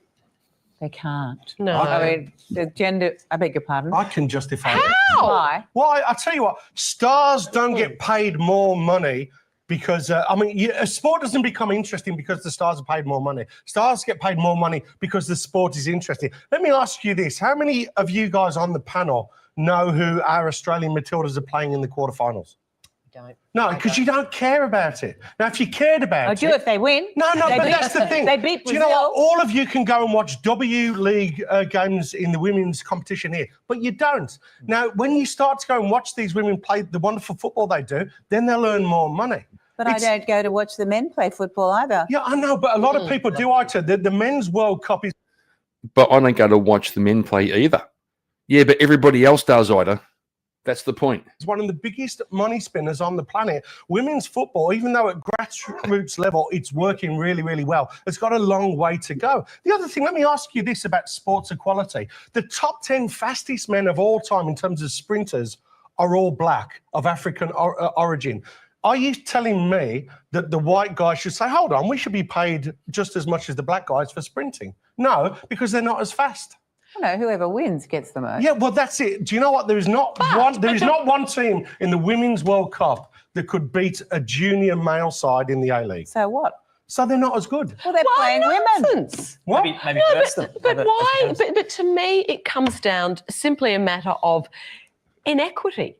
They can't. No. I mean, the gender, I beg your pardon. I can justify it. How? Why? Well, I tell you what, stars don't get paid more money because, a sport doesn't become interesting because the stars are paid more money. Stars get paid more money because the sport is interesting. Let me ask you this. How many of you guys on the panel know who our Australian Matildas are playing in the quarterfinals? Don't. No, because you don't care about it. Now, if you cared about I do if they win. No, but that's the thing. They beat Do you know Brazil. what? All of you can go and watch W League games in the women's competition here, but you don't. Now, when you start to go and watch these women play the wonderful football they do, then they'll earn more money. But I don't go to watch the men play football either. Yeah, I know, but a lot of people do, Ita. The Men's World Cup is... But I don't go to watch the men play either. Yeah, but everybody else does, Ida. That's the point. It's one of the biggest money spinners on the planet. Women's football, even though at grassroots level, it's working really, really well. It's got a long way to go. The other thing, let me ask you this about sports equality. The top 10 fastest men of all time in terms of sprinters are all black, of African origin. Are you telling me that the white guys should say, hold on, we should be paid just as much as the black guys for sprinting? No, because they're not as fast. No, whoever wins gets the most. Yeah, well, that's it. Do you know what? There is not one team in the Women's World Cup that could beat a junior male side in the A-League. So what? So they're not as good. Well, they're playing women. What? Maybe verse them. But why? But to me, it comes down to simply a matter of inequity.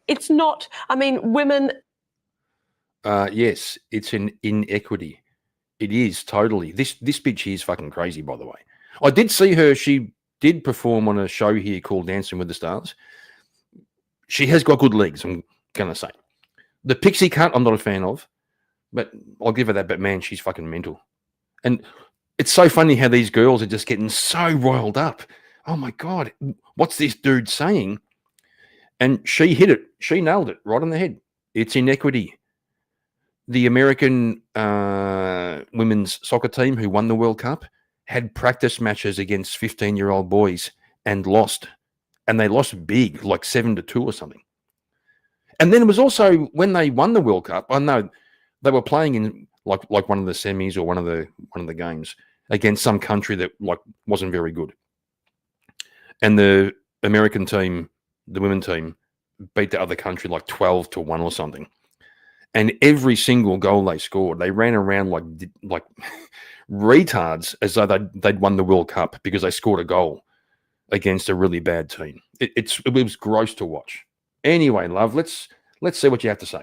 It's not, I mean, women... Yes, it's an inequity. It is, totally. This bitch here is fucking crazy, by the way. I did see her. She did perform on a show here called Dancing with the Stars. She has got good legs, I'm going to say. The pixie cut, I'm not a fan of, but I'll give her that. But man, she's fucking mental. And it's so funny how these girls are just getting so riled up. Oh my God, what's this dude saying? And she hit it. She nailed it right on the head. It's inequity. The American women's soccer team who won the World Cup had practice matches against 15-year-old boys and lost. And they lost big, like 7-2 or something. And then it was also when they won the World Cup, I know they were playing in like one of the semis or one of the games against some country that like wasn't very good. And the American team, the women team, beat the other country like 12-1 or something. And every single goal they scored, they ran around like retards as though they'd won the World Cup because they scored a goal against a really bad team. It was gross to watch. Anyway, love, let's see what you have to say.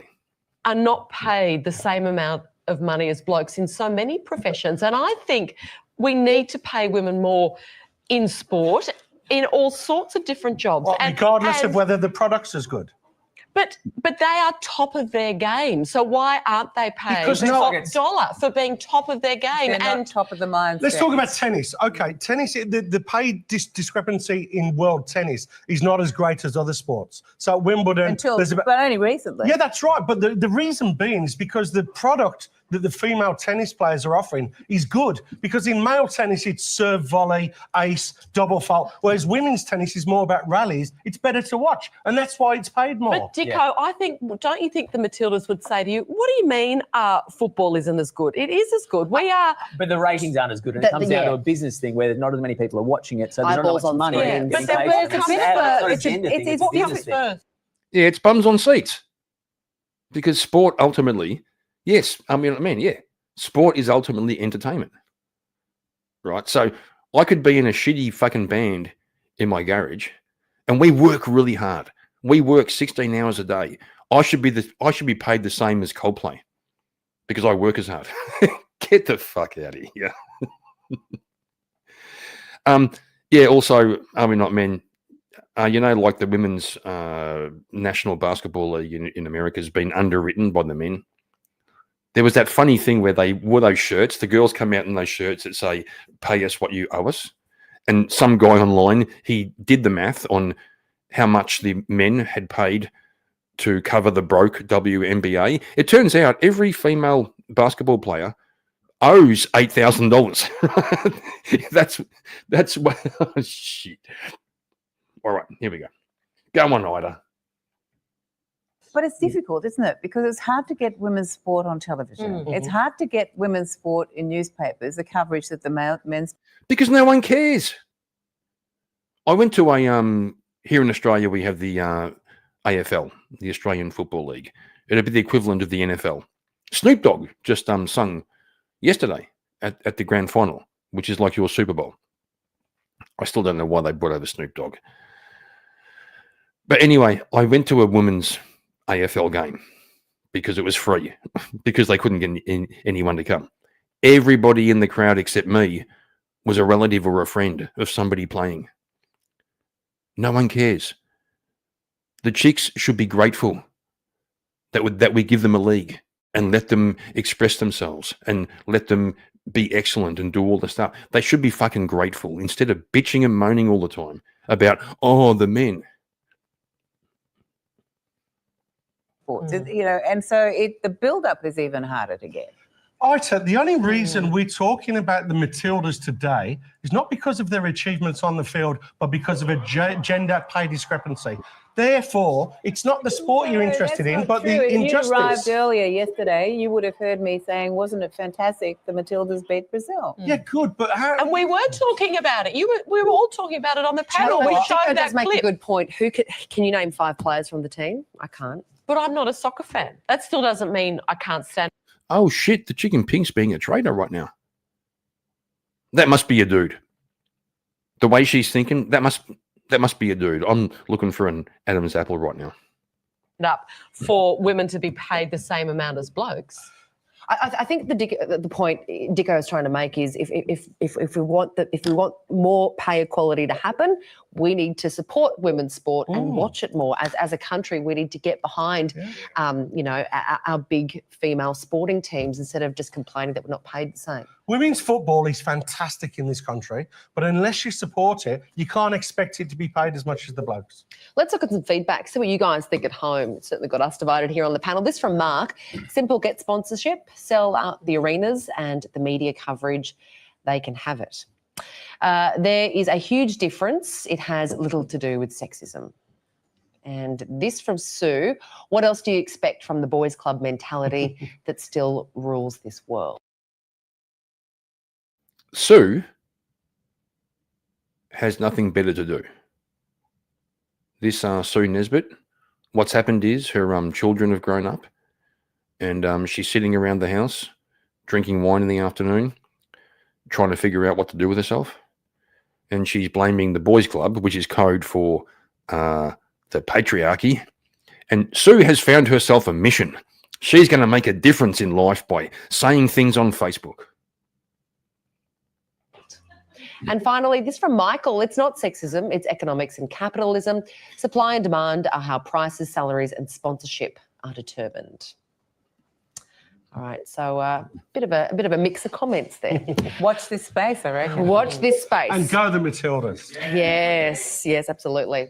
Are not paid the same amount of money as blokes in so many professions. And I think we need to pay women more in sport, in all sorts of different jobs. Well, regardless of whether the product's as good. But they are top of their game. So why aren't they paid Because top dollar for being top of their game? They're not top of the mindset. Let's talk about tennis. Okay, tennis, the pay discrepancy in world tennis is not as great as other sports. So at Wimbledon... But only recently. Yeah, that's right. But the reason being is because the product that the female tennis players are offering is good. Because in male tennis, it's serve, volley, ace, double fault. Whereas women's tennis is more about rallies. It's better to watch. And that's why it's paid more. But Dicko, don't you think the Matildas would say to you, what do you mean football isn't as good? It is as good. We are... But the ratings aren't as good. And it comes down to a business thing where not as many people are watching it. So there's not as much money. Yeah. But Yeah, it's bums on seats. Because sport ultimately... Yes, yeah. Sport is ultimately entertainment, right? So I could be in a shitty fucking band in my garage, and we work really hard. We work 16 hours a day. I should be paid the same as Coldplay because I work as hard. Get the fuck out of here. Yeah. Also, are we not men? Like the women's National Basketball League in America has been underwritten by the men. There was that funny thing where they wore those shirts. The girls come out in those shirts that say, "Pay us what you owe us." And some guy online, he did the math on how much the men had paid to cover the broke WNBA. It turns out every female basketball player owes $8,000. That's what. Oh, shit. All right, here we go. Go on, Ida. But it's difficult, isn't it? Because it's hard to get women's sport on television. It's hard to get women's sport in newspapers, the coverage that the men's. Because no one cares. I went to a here in Australia we have the AFL, the Australian Football League. It'd be the equivalent of the NFL. Snoop Dogg just sung yesterday at the grand final, which is like your Super Bowl. I still don't know why they brought over Snoop Dogg. But anyway, I went to a women's AFL game because it was free, because they couldn't get anyone to come. Everybody in the crowd except me was a relative or a friend of somebody playing. No one cares. The chicks should be grateful that we give them a league and let them express themselves and let them be excellent and do all the stuff. They should be fucking grateful instead of bitching and moaning all the time about, the men. And so the build-up is even harder to get. Ita, the only reason we're talking about the Matildas today is not because of their achievements on the field, but because of a gender pay discrepancy. Therefore, it's not the sport you're interested in, but the injustice. If you arrived earlier yesterday, you would have heard me saying, wasn't it fantastic the Matildas beat Brazil? Yeah, good, but how... And we were talking about it. We were all talking about it on the panel. We showed that does make clip. a good point. Can you name 5 players from the team? I can't. But I'm not a soccer fan. That still doesn't mean I can't stand. Oh, shit, the chicken pink's being a traitor right now. That must be a dude. The way she's thinking, that must be a dude. I'm looking for an Adam's apple right now. Up for women to be paid the same amount as blokes. I think the point Dicko is trying to make is if we want more pay equality to happen, we need to support women's sport and watch it more. As a country, we need to get behind, our big female sporting teams instead of just complaining that we're not paid the same. Women's football is fantastic in this country, but unless you support it, you can't expect it to be paid as much as the blokes. Let's look at some feedback, see what you guys think at home. It's certainly got us divided here on the panel. This from Mark. Simple, get sponsorship, sell out the arenas and the media coverage. They can have it. There is a huge difference. It has little to do with sexism. And this from Sue. What else do you expect from the boys' club mentality that still rules this world? Sue has nothing better to do. This Sue Nesbitt, what's happened is her children have grown up and she's sitting around the house drinking wine in the afternoon, trying to figure out what to do with herself. And she's blaming the boys' club, which is code for the patriarchy. And Sue has found herself a mission. She's going to make a difference in life by saying things on Facebook. And finally, this from Michael. It's not sexism, it's economics and capitalism. Supply and demand are how prices, salaries and sponsorship are determined. All right, so a bit of a mix of comments there. Watch this space, I reckon. Watch this space. And go the Matildas. Yes, absolutely.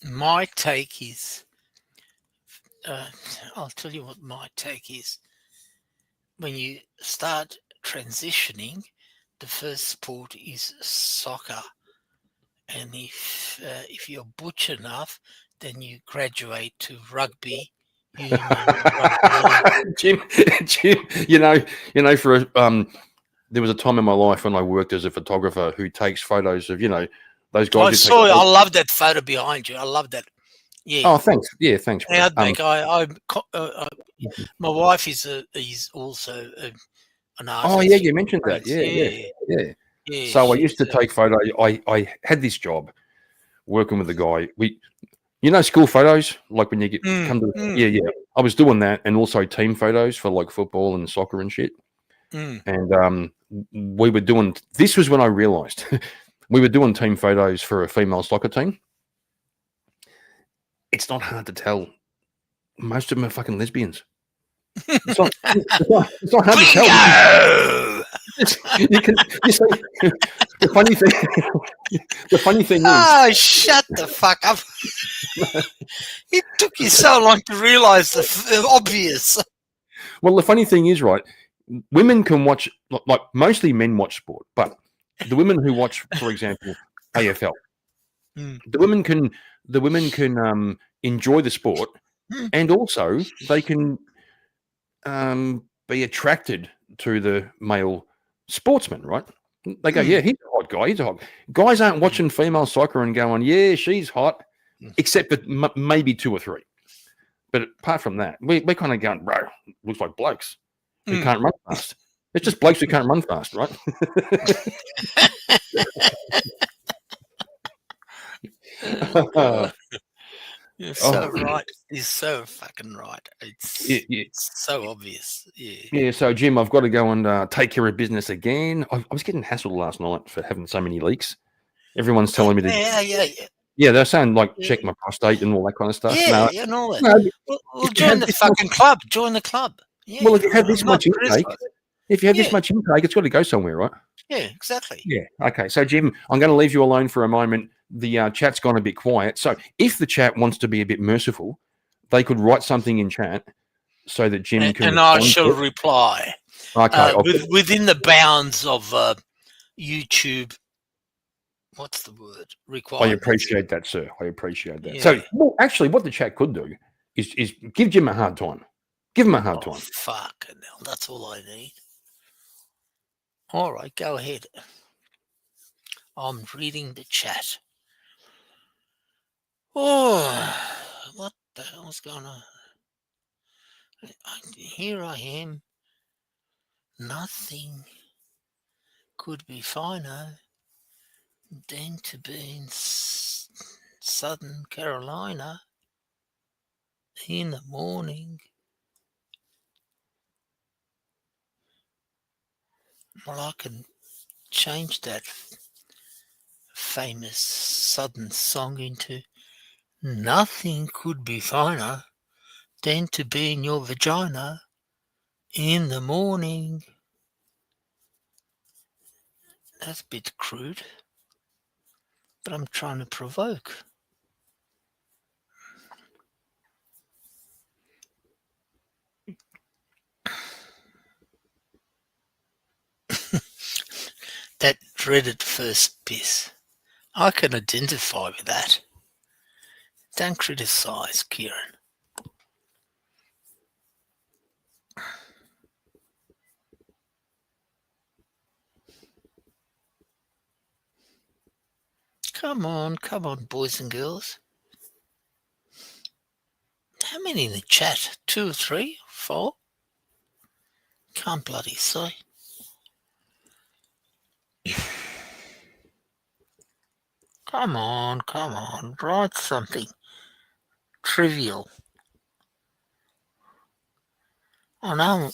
My take is, I'll tell you what my take is. When you start transitioning, the first sport is soccer, and if you're butch enough, then you graduate to rugby. Jim, for there was a time in my life when I worked as a photographer who takes photos of those guys. I love that photo behind you. I love that. Yeah. Oh, thanks. Yeah, thanks. I think my wife is also an artist. Oh yeah, you mentioned that. Yeah. So I used to take photos. I had this job working with a guy. School photos, like when you come to. Yeah. I was doing that, and also team photos for like football and soccer and shit. And we were doing. This was when I realised we were doing team photos for a female soccer team. It's not hard to tell. Most of them are fucking lesbians. It's not hard to tell. You can. You see, the funny thing. The funny thing is. Oh, shut the fuck up! It took you so long to realise the obvious. Well, the funny thing is, right? Women can watch, like mostly men watch sport, but the women who watch, for example, AFL, the women can enjoy the sport, and also they can be attracted to the male sportsman, right? They go, yeah, he's a hot guy. He's a hot. Guys aren't watching female soccer and going, yeah, she's hot, except for maybe 2 or 3. But apart from that, we're kind of going, bro, looks like blokes who can't run fast. It's just blokes who can't run fast, right? You're so right. You're so fucking right. It's so obvious. Yeah. Yeah, so Jim, I've got to go and take care of business again. I was getting hassled last night for having so many leaks. Everyone's telling me to. Yeah, they're saying like check my prostate and all that kind of stuff. Yeah, and all that. Well, join the fucking club. Join the club. Yeah, well, if you have this much intake, this much intake, it's got to go somewhere, right? Yeah, exactly. Yeah. Okay. So, Jim, I'm going to leave you alone for a moment. The chat's gone a bit quiet. So, if the chat wants to be a bit merciful, they could write something in chat so that Jim can. And I shall reply. Okay. Within the bounds of YouTube. What's the word? I appreciate that, sir. I appreciate that. Yeah. So, well, actually, what the chat could do is give Jim a hard time. Give him a hard time. Fucking hell, that's all I need. All right, go ahead. I'm reading the chat. Oh, what the hell's going on? Here I am. Nothing could be finer than to be in Southern Carolina in the morning. Well, I can change that famous Southern song into nothing could be finer than to be in your vagina in the morning. That's a bit crude, but I'm trying to provoke. That dreaded first piss. I can identify with that. Don't criticise, Kieran. Come on, boys and girls. How many in the chat? 2 or 3? 4? Can't bloody say. Come on, write something trivial. I know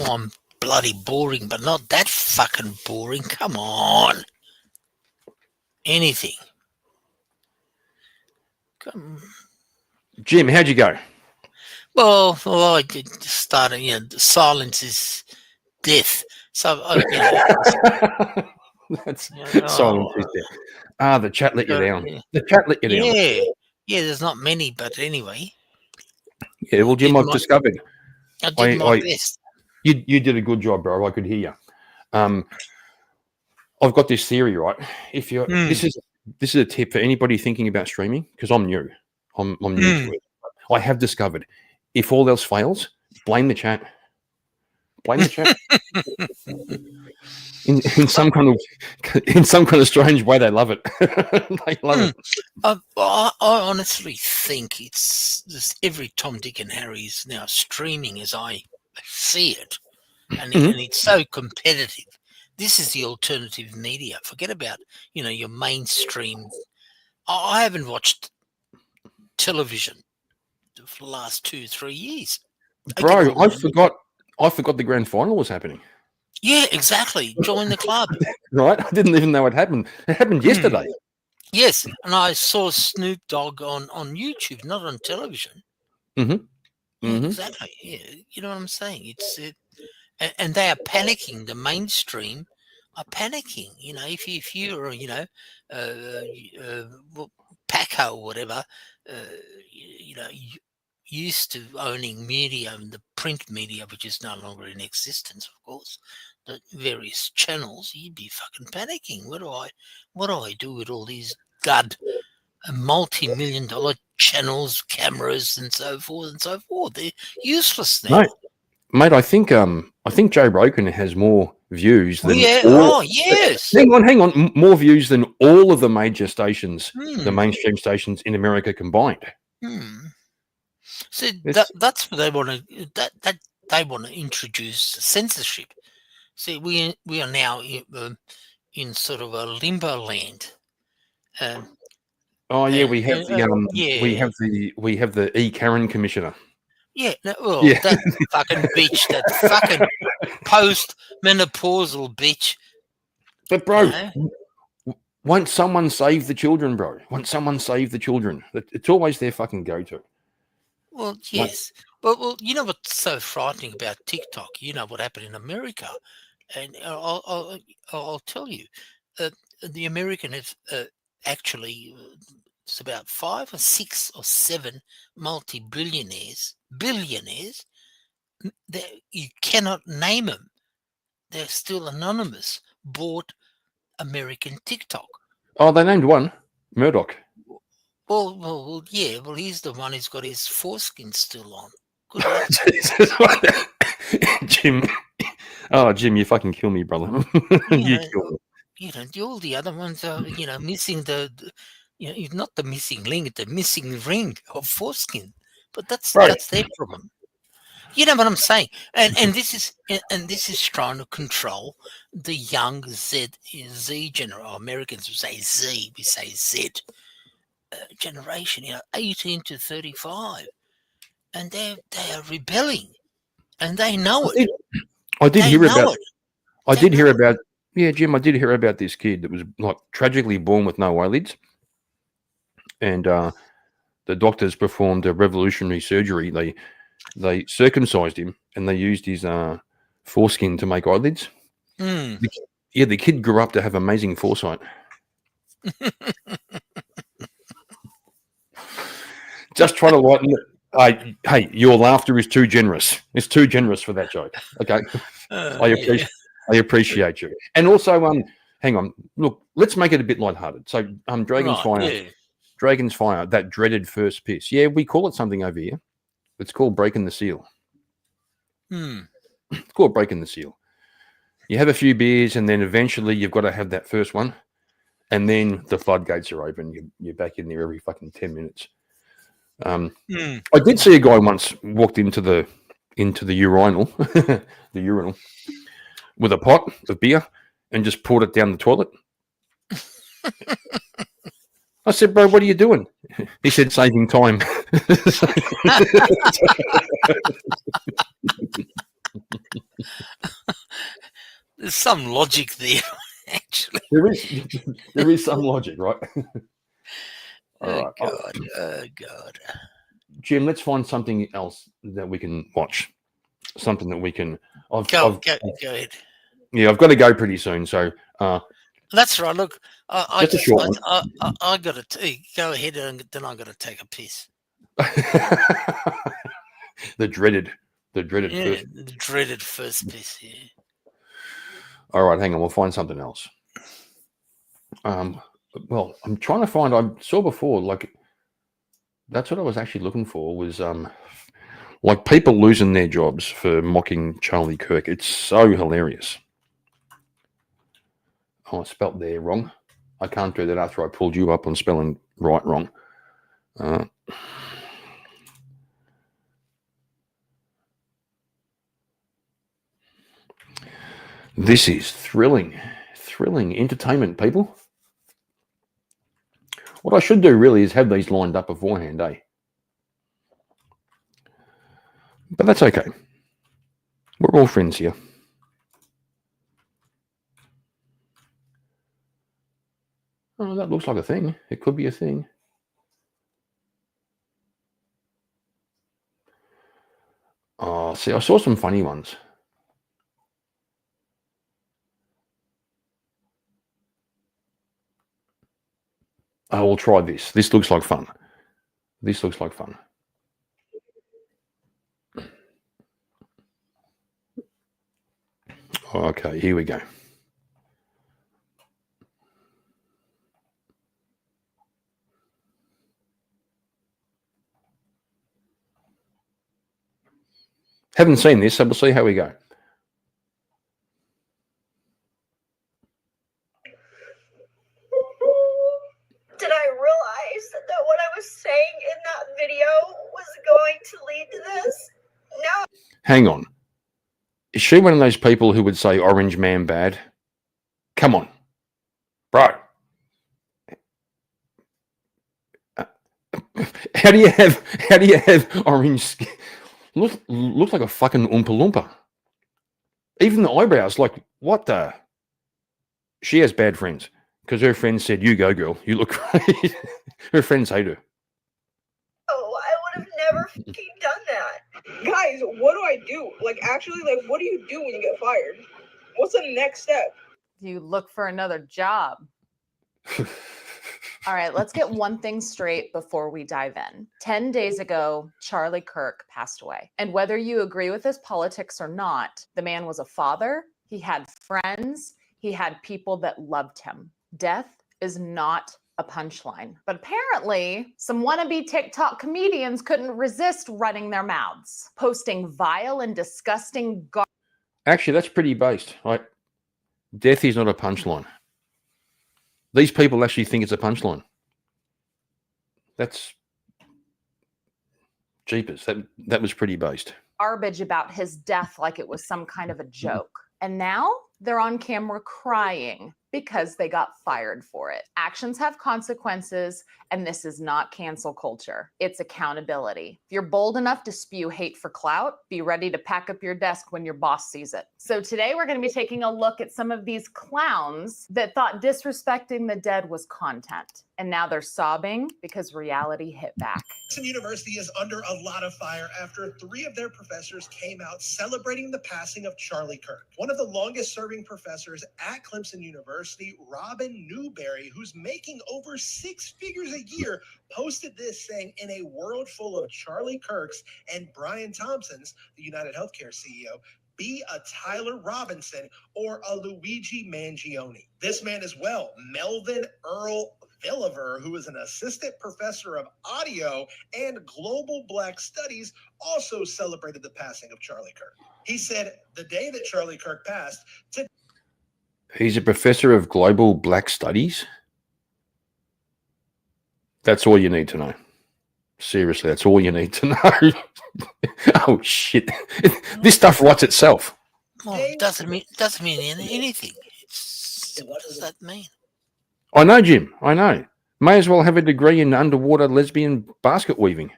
I'm bloody boring, but not that fucking boring. Come on. Anything. Come. Jim, how'd you go? Well, I started, silence is death. So, That's silence is death. The chat let you down. Yeah. The chat let you down. Yeah, there's not many, but anyway. Yeah, well, Jim, I've discovered. I did my best. You did a good job, bro. I could hear you. I've got this theory, right? If you're this is a tip for anybody thinking about streaming, because I'm new. I'm new to it. I have discovered if all else fails, blame the chat. Blame the chat. in some kind of strange way, they love it. They love it. I honestly think it's just every Tom, Dick, and Harry is now streaming as I see it, and it's so competitive. This is the alternative media. Forget about your mainstream. I haven't watched television for the last 2-3 years. Bro, I forgot the grand final was happening. Yeah, exactly. Join the club. Right? I didn't even know it happened. It happened yesterday. Yes, and I saw Snoop Dogg on YouTube, not on television. Mm-hmm. Yeah, exactly. Yeah, you know what I'm saying? And they are panicking. The mainstream are panicking. You know, if you're Paco or whatever, used to owning media and the print media, which is no longer in existence, of course, the various channels, you'd be fucking panicking. What do I do with all these multi-million-dollar channels, cameras, and so forth and so forth? They're useless now. Mate, I think Joe Rogan has more views than yes. Hang on, more views than all of the major stations, the Hmm. mainstream stations in America combined. See, that's what they want to. That they want to introduce censorship. See, we are now in sort of a limbo land. Oh yeah, we have yeah. we have the E. Karen commissioner. Yeah, no, well, Yeah. that fucking bitch, that fucking post-menopausal bitch. But bro, won't someone save the children, bro? Won't someone save the children? It's always their fucking go-to. Well, yes. Well, you know what's so frightening about TikTok? You know what happened in America, and I'll tell you, the American have actually it's about 5 or 6 or 7 multi-billionaires, billionaires. You cannot name them; they're still anonymous. Bought American TikTok. Oh, they named one, Murdoch. Well, yeah. Well, he's the one who's got his foreskin still on. Good luck. Jesus. Jim. Oh, Jim, you fucking kill me, brother. You kill me. You know, all the other ones are, missing not the missing link, the missing ring of foreskin. But that's their problem. You know what I'm saying? And this is trying to control the young Z generation. Americans would say Z, we say Z generation. 18 to 35, and they are rebelling, and they know it. I did hear about. it. Yeah, Jim. I did hear about this kid that was like tragically born with no eyelids, and the doctors performed a revolutionary surgery. They circumcised him, and they used his foreskin to make eyelids. The kid grew up to have amazing foresight. Just try to lighten it. Hey, your laughter is too generous. It's too generous for that joke. Okay, I appreciate you. And also, hang on. Look, let's make it a bit lighthearted. So, Dragon's Fire, that dreaded first piss. Yeah, we call it something over here. It's called breaking the seal. It's called breaking the seal. You have a few beers, and then eventually you've got to have that first one, and then the floodgates are open. You're back in there every fucking 10 minutes. I did see a guy once walked into the urinal, with a pot of beer and just poured it down the toilet. I said, bro, what are you doing? He said, saving time. There's some logic there, actually. There is some logic, right? All right. Oh, God. Jim, let's find something else that we can watch. Something that we can. Go ahead. Yeah, I've got to go pretty soon. So that's right. Look, I got to go ahead, and then I got to take a piss. the dreaded first piss. Yeah. All right, hang on. We'll find something else. Well, I'm trying to find. I saw before, like that's what I was actually looking for was like people losing their jobs for mocking Charlie Kirk. It's so hilarious. Oh, I spelt there wrong. I can't do that after I pulled you up on spelling wrong. This is thrilling entertainment, people. What I should do really is have these lined up beforehand, eh? But that's okay. We're all friends here. that looks like a thing. It could be a thing. Oh, see, I saw some funny ones. I will try this. This looks like fun. This looks like fun. Okay, here we go. Haven't seen this, so we'll see how we go. Did I realize that what I was saying in that video was going to lead to this? No. Hang on. Is she one of those people who would say Orange Man bad? Come on. Bro. How do you have orange skin? Looks like a fucking Oompa Loompa. Even the eyebrows, like, what the? She has bad friends because her friends said, "You go, girl. You look great." Her friends hate her. Oh, I would have never fucking done that. Guys, what do I do? Like, actually, like, what do you do when you get fired? What's the next step? You look for another job. All right, let's get one thing straight before we dive in. 10 days ago, Charlie Kirk passed away. And whether you agree with his politics or not, the man was a father, he had friends, he had people that loved him. Death is not a punchline. But apparently, some wannabe TikTok comedians couldn't resist running their mouths, posting vile and disgusting Actually, that's pretty based. Like, death is not a punchline. These people actually think it's a punchline. That's jeepers. That was pretty based. garbage about his death like it was some kind of a joke. And now they're on camera crying because they got fired for it. Actions have consequences, and this is not cancel culture. It's accountability. If you're bold enough to spew hate for clout, be ready to pack up your desk when your boss sees it. So today we're going to be taking a look at some of these clowns that thought disrespecting the dead was content. And now they're sobbing because reality hit back. Clemson University is under a lot of fire after 3 of their professors came out celebrating the passing of Charlie Kirk. One of the longest serving professors at Clemson University, Robin Newberry, who's making over 6 figures a year, posted this saying, in a world full of Charlie Kirks and Brian Thompsons, the United Healthcare CEO, be a Tyler Robinson or a Luigi Mangione. This man as well, Melvin Earl Villiver, who is an assistant professor of audio and global Black studies, also celebrated the passing of Charlie Kirk. He said the day that Charlie Kirk passed, He's a professor of global Black studies. That's all you need to know. Seriously, that's all you need to know. Oh shit! This stuff writes itself. Well, it doesn't mean anything. What does that mean? I know, Jim. I know. May as well have a degree in underwater lesbian basket weaving.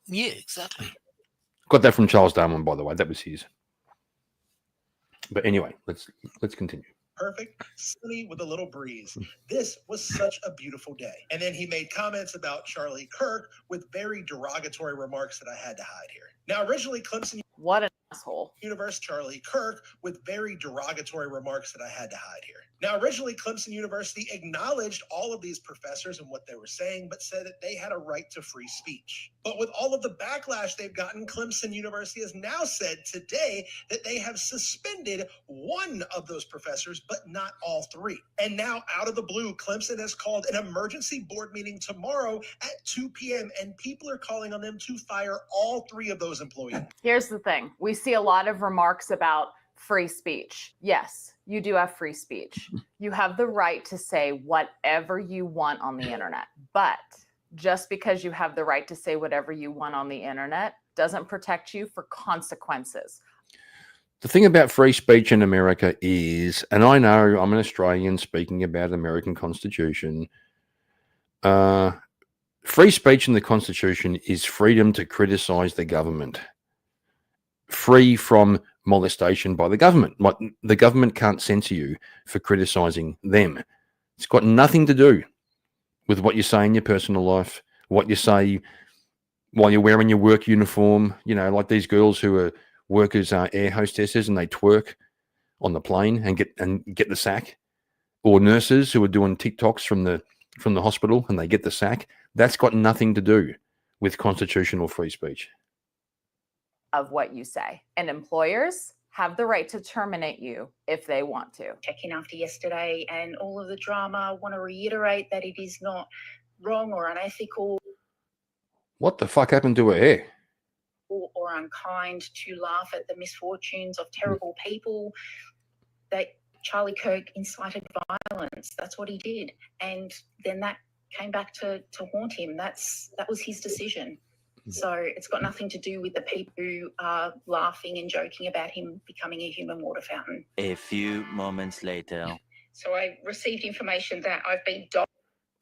Yeah, exactly. Got that from Charles Darwin, by the way. That was his. But anyway, let's continue. perfect, sunny with a little breeze. This was such a beautiful day. And then he made comments about Charlie Kirk with very derogatory remarks that I had to hide here. Now, originally, Clemson. What an asshole. Universe Charlie Kirk with very derogatory remarks that I had to hide here. Now, originally, Clemson University acknowledged all of these professors and what they were saying, but said that they had a right to free speech. But with all of the backlash they've gotten, Clemson University has now said today that they have suspended one of those professors, but not all three. And now, out of the blue, Clemson has called an emergency board meeting tomorrow at 2 p.m., and people are calling on them to fire all three of those employees. Here's the thing. We see a lot of remarks about free speech. Yes, you do have free speech. You have the right to say whatever you want on the internet. But just because you have the right to say whatever you want on the internet doesn't protect you for consequences. The thing about free speech in America is, and I know I'm an Australian speaking about the American Constitution, free speech in the Constitution is freedom to criticize the government, free from molestation by the government. The government can't censor you for criticizing them. It's got nothing to do with what you say in your personal life, what you say while you're wearing your work uniform. You know, like these girls who are work as air hostesses and they twerk on the plane and get the sack, or nurses who are doing TikToks from the hospital and they get the sack. That's got nothing to do with constitutional free speech. Of what you say. And employers have the right to terminate you if they want to. Check in after yesterday and all of the drama. Want to reiterate that it is not wrong or unethical What the fuck happened to her hair? or unkind to laugh at the misfortunes of terrible people. That Charlie Kirk incited violence. That's what he did. And then that came back to haunt him. That was his decision. So it's got nothing to do with the people who are laughing and joking about him becoming a human water fountain. A few moments later. So I received information that I've been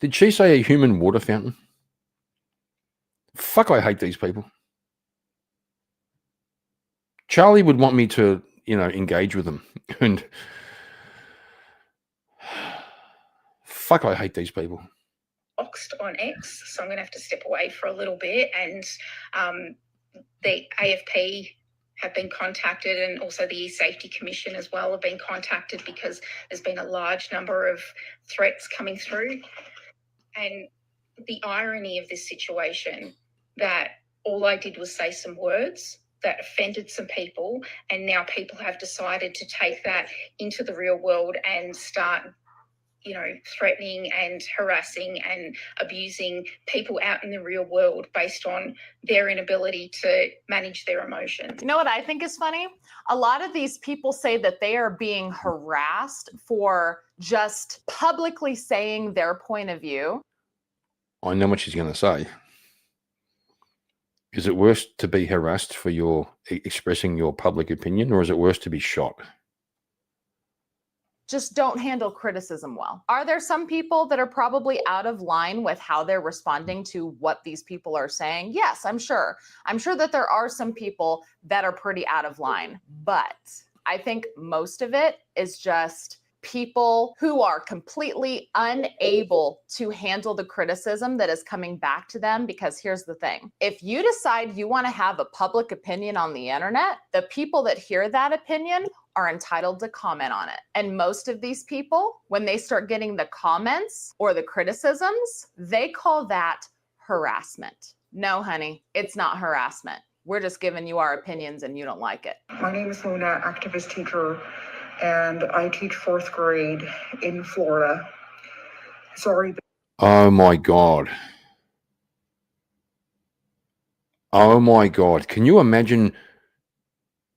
Did she say a human water fountain? Fuck, I hate these people. Charlie would want me to, engage with them. And fuck, I hate these people. doxed on X, so I'm going to have to step away for a little bit. And the AFP have been contacted, and also the Safety Commission as well have been contacted, because there's been a large number of threats coming through. And the irony of this situation, that all I did was say some words that offended some people, and now people have decided to take that into the real world and start threatening and harassing and abusing people out in the real world based on their inability to manage their emotions. You know what I think is funny? A lot of these people say that they are being harassed for just publicly saying their point of view. I know what she's going to say. Is it worse to be harassed for your expressing your public opinion, or is it worse to be shot? Just don't handle criticism well. Are there some people that are probably out of line with how they're responding to what these people are saying? Yes, I'm sure. I'm sure that there are some people that are pretty out of line, but I think most of it is just people who are completely unable to handle the criticism that is coming back to them. Because here's the thing. If you decide you want to have a public opinion on the internet, the people that hear that opinion are entitled to comment on it. And most of these people, when they start getting the comments or the criticisms, they call that harassment. No, honey, it's not harassment. We're just giving you our opinions and you don't like it. My name is Luna, activist teacher, and I teach 4th grade in Florida. Sorry. Oh my God. Oh my God. Can you imagine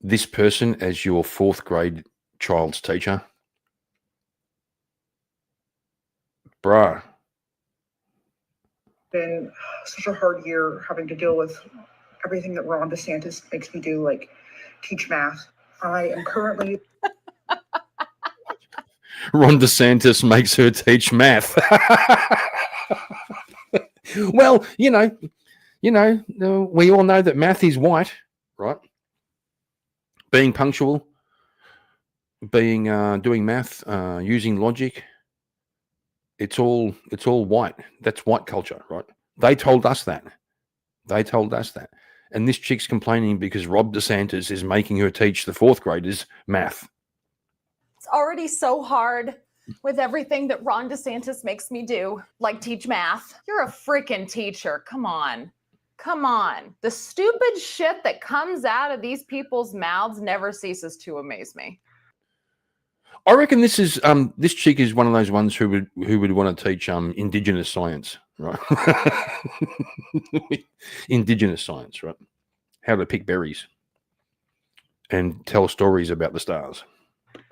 this person as your 4th grade child's teacher? Bruh. Been such a hard year having to deal with everything that Ron DeSantis makes me do, like teach math. I am currently... Ron DeSantis makes her teach math. Well, we all know that math is white, right? Being punctual, doing math, using logic. It's all white. That's white culture, right? They told us that. And this chick's complaining because Rob DeSantis is making her teach the 4th graders math. It's already so hard with everything that Ron DeSantis makes me do, like teach math. You're a freaking teacher. Come on. The stupid shit that comes out of these people's mouths never ceases to amaze me. I reckon this chick is one of those ones who would want to teach indigenous science, right? Indigenous science, right? How to pick berries and tell stories about the stars.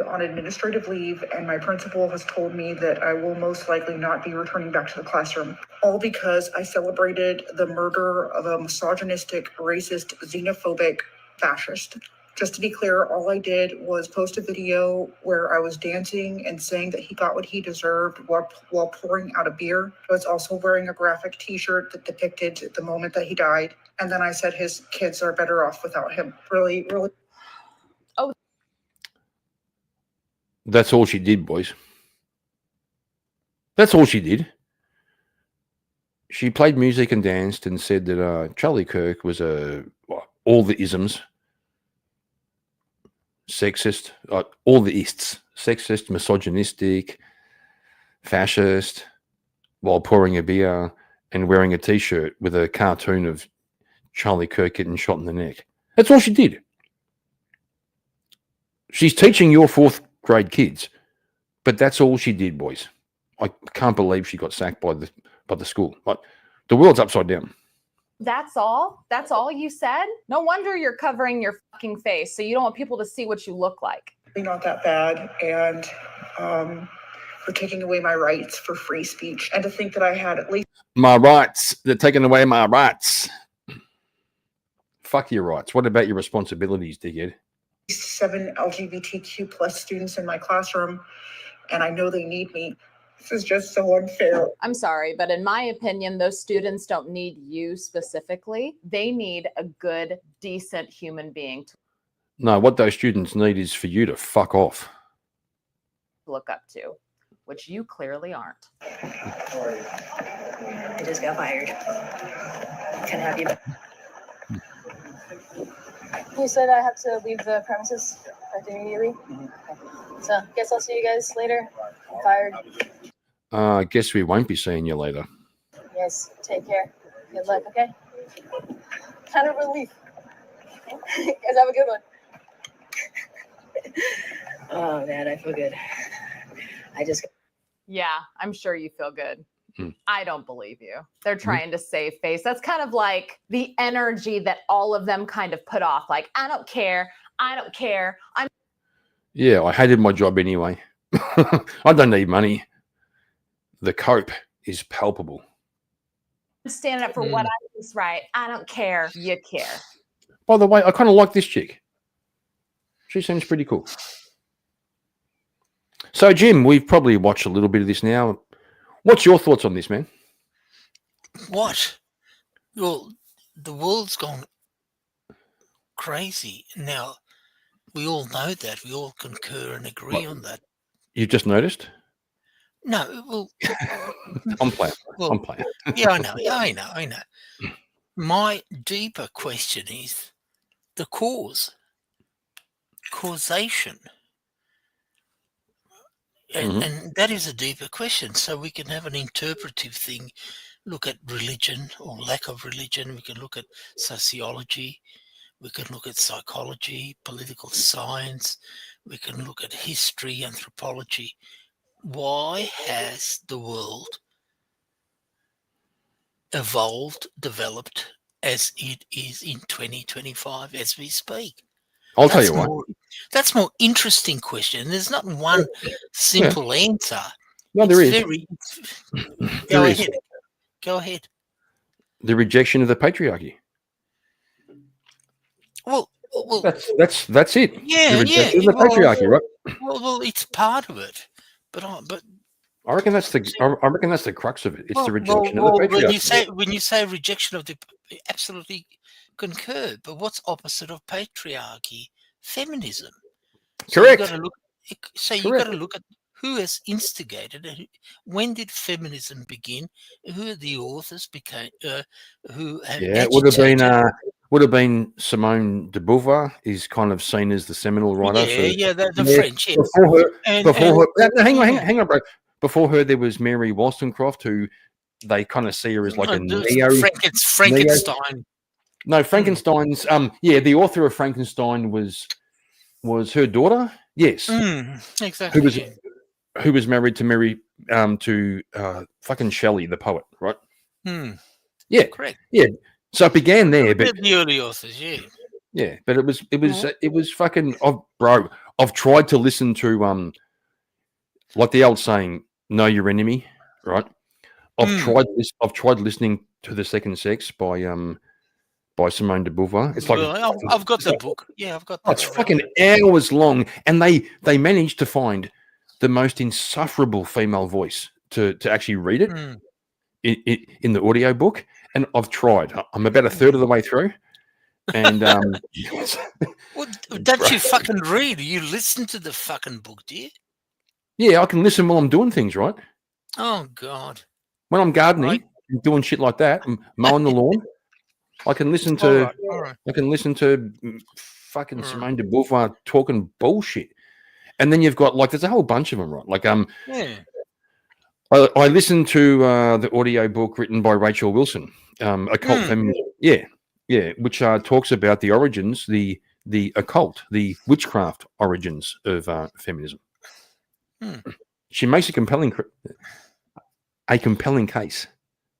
On administrative leave, and my principal has told me that I will most likely not be returning back to the classroom, all because I celebrated the murder of a misogynistic, racist, xenophobic fascist. Just to be clear, all I did was post a video where I was dancing and saying that he got what he deserved while pouring out a beer. I was also wearing a graphic t-shirt that depicted the moment that he died. And then I said his kids are better off without him. Really, really. Oh. That's all she did, boys. That's all she did. she played music and danced and said that Charlie Kirk was all the isms, sexist, all the ists, sexist, misogynistic, fascist, while pouring a beer and wearing a T-shirt with a cartoon of Charlie Kirk getting shot in the neck. That's all she did. She's teaching your 4th grade kids, but that's all she did, boys. I can't believe she got sacked by the school. Like, the world's upside down. That's all? That's all you said? No wonder you're covering your fucking face, so you don't want people to see what you look like. Not that bad, and for taking away my rights for free speech, and to think that I had at least My rights. They're taking away my rights. Fuck your rights. What about your responsibilities, dickhead? 7 LGBTQ plus students in my classroom, and I know they need me. This is just so unfair. I'm sorry, but in my opinion, those students don't need you specifically. They need a good, decent human being to No, what those students need is for you to fuck off. look up to, which you clearly aren't. I just got fired. Can I have you? You said I have to leave the premises immediately. Okay. So, guess I'll see you guys later. I'm fired. I guess we won't be seeing you later. Yes, take care. Good luck, okay? Kind of relief. You guys have a good one. Oh, man, I feel good. Yeah, I'm sure you feel good. Hmm. I don't believe you. They're trying to save face. That's kind of like the energy that all of them kind of put off. Like, I don't care. I don't care. Yeah, I hated my job anyway. I don't need money. The cope is palpable. I'm standing up for what I think is right. I don't care. You care. By the way, I kind of like this chick. She seems pretty cool. So, Jim, we've probably watched a little bit of this now. What's your thoughts on this, man? What? Well, the world's gone crazy. Now, we all know that. We all concur and agree on that. You just noticed? No, well... I'm playing. Well, I'm playing. Yeah, I know. My deeper question is the causation. And that is a deeper question. So we can have an interpretive thing, look at religion or lack of religion. We can look at sociology. We can look at psychology, political science. We can look at history, anthropology. Why has the world evolved, developed as it is in 2025 as we speak? I'll tell you what. That's more interesting question. There's not one simple answer. No, there is. Go ahead. Go ahead. The rejection of the patriarchy. Well, that's it. Yeah, the rejection of the patriarchy, right? Well, it's part of it, but I reckon that's the crux of it. It's the rejection of the patriarchy. When you say rejection of the, absolutely concur. But what's opposite of patriarchy? Feminism. Correct. You got to look at who has instigated it. When did feminism begin? Who are the authors who have? Yeah, it would have been Simone de Beauvoir is kind of seen as the seminal writer. The French. Yeah. Before her, hang on, bro. Before her, there was Mary Wollstonecraft, who they kind of see her as like a Frankenstein. No, Frankenstein's. The author of Frankenstein was her daughter. Yes, exactly. Who was married to fucking Shelley, the poet, right? Yeah, correct. Yeah, so it began there, but the early authors, yeah, but it was fucking. Bro, I've tried to listen to like the old saying, "Know your enemy," right? I've tried listening to The Second Sex by Simone de Beauvoir. It's like I've got the book. Yeah, I've got that. It's fucking hours long, and they managed to find the most insufferable female voice to actually read it in the audio book. And I've tried. I'm about a third of the way through, and well, don't you fucking read? You listen to the fucking book, do you? Yeah, I can listen while I'm doing things, right? Oh God. When I'm gardening, doing shit like that, mowing the lawn. I can listen to fucking Simone de Beauvoir talking bullshit, and then you've got like there's a whole bunch of them, right? Like Yeah. I listened to the audio book written by Rachel Wilson, Occult Feminism. Yeah, which talks about the origins, the occult, the witchcraft origins of feminism. She makes a compelling case.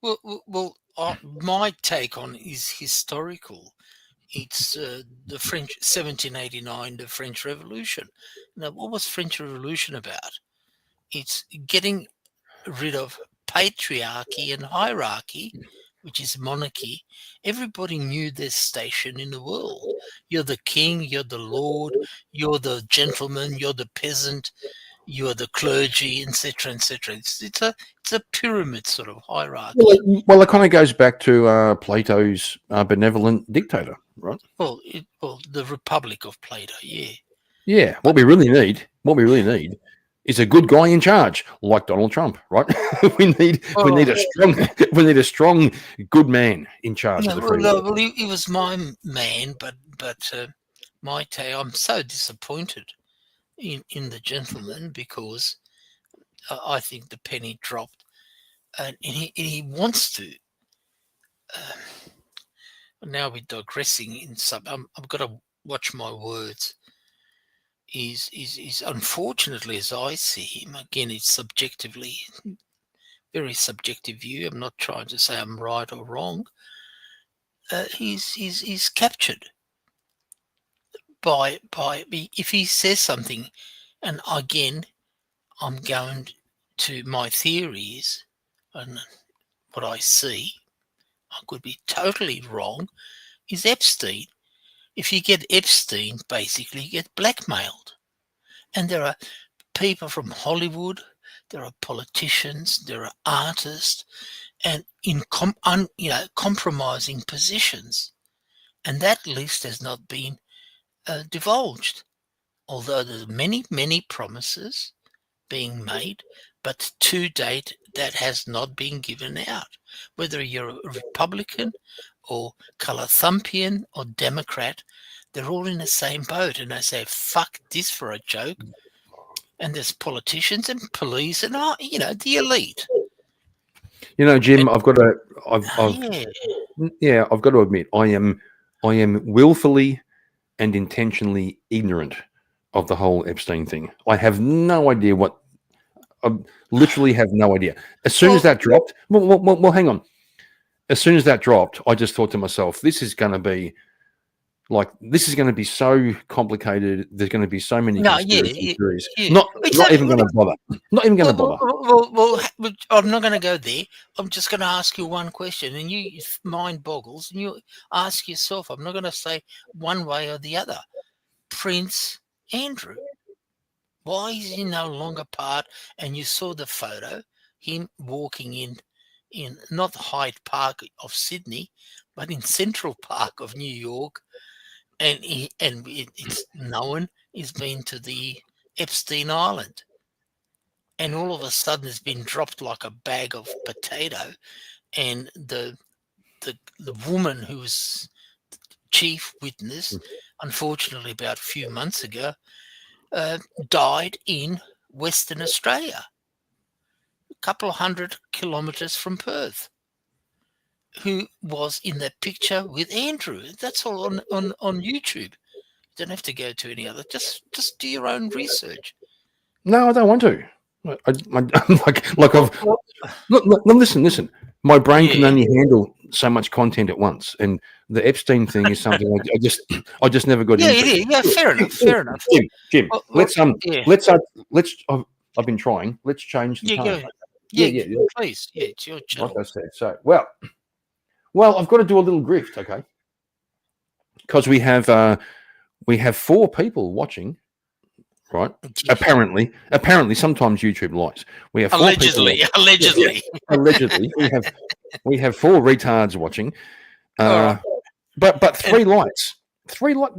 Well, my take on is historical. It's the French 1789, the French Revolution. Now, what was French Revolution about? It's getting rid of patriarchy and hierarchy, which is monarchy. Everybody knew their station in the world. You're the king, you're the lord, you're the gentleman, you're the peasant, you're the clergy, etc., etc. It's a pyramid sort of hierarchy. Well, it kind of goes back to Plato's benevolent dictator, right? Well, the Republic of Plato, yeah. Yeah. What we really need is a good guy in charge, like Donald Trump, right? we need a strong, good man in charge of the free world. Well, he was my man, but my take, I'm so disappointed in the gentleman because I think the penny dropped, and he wants to. Now we're digressing in some. I've got to watch my words. Is unfortunately, as I see him, again, it's subjectively, very subjective view. I'm not trying to say I'm right or wrong. He's captured by if he says something, and again, I'm going to my theories and what I see. I could be totally wrong. Is Epstein? If you get Epstein, basically you get blackmailed. And there are people from Hollywood, there are politicians, there are artists, and in compromising positions. And that list has not been divulged, although there's many, many promises being made, but to date that has not been given out. Whether you're a Republican or Colothumpian or Democrat, they're all in the same boat, and they say, fuck this for a joke. And there's politicians and police and, the elite. Jim, I've got to admit, I am willfully and intentionally ignorant of the whole Epstein thing. I have no idea I literally have no idea. As soon as that dropped, well, hang on. As soon as that dropped, I just thought to myself, this is going to be so complicated. There's going to be so many conspiracy theories. Yeah. Not even going to bother. Not even going to bother. Well, I'm not going to go there. I'm just going to ask you one question, and you mind boggles, and you ask yourself. I'm not going to say one way or the other. Prince Andrew, why is he no longer part? And you saw the photo, him walking in not Hyde Park of Sydney, but in Central Park of New York. And it's known he's been to the Epstein Island, and all of a sudden it's been dropped like a bag of potato, and the woman who was chief witness, unfortunately, about a few months ago, died in Western Australia, a couple of 100 kilometres from Perth. Who was in that picture with Andrew? That's all on YouTube. You don't have to go to any other. Just do your own research. No, I don't want to. Listen. My brain can only handle so much content at once, and the Epstein thing is something I just never got into. Yeah, fair enough. Jim, let's. I've been trying. Let's change the tone. Yeah. Please, it's your channel. Like I said, so well, I've got to do a little grift, okay? Because we have 4 people watching, right? Apparently, sometimes YouTube lies. We have 4 allegedly. Allegedly, we have 4 retards watching, but 3 likes. 3 likes.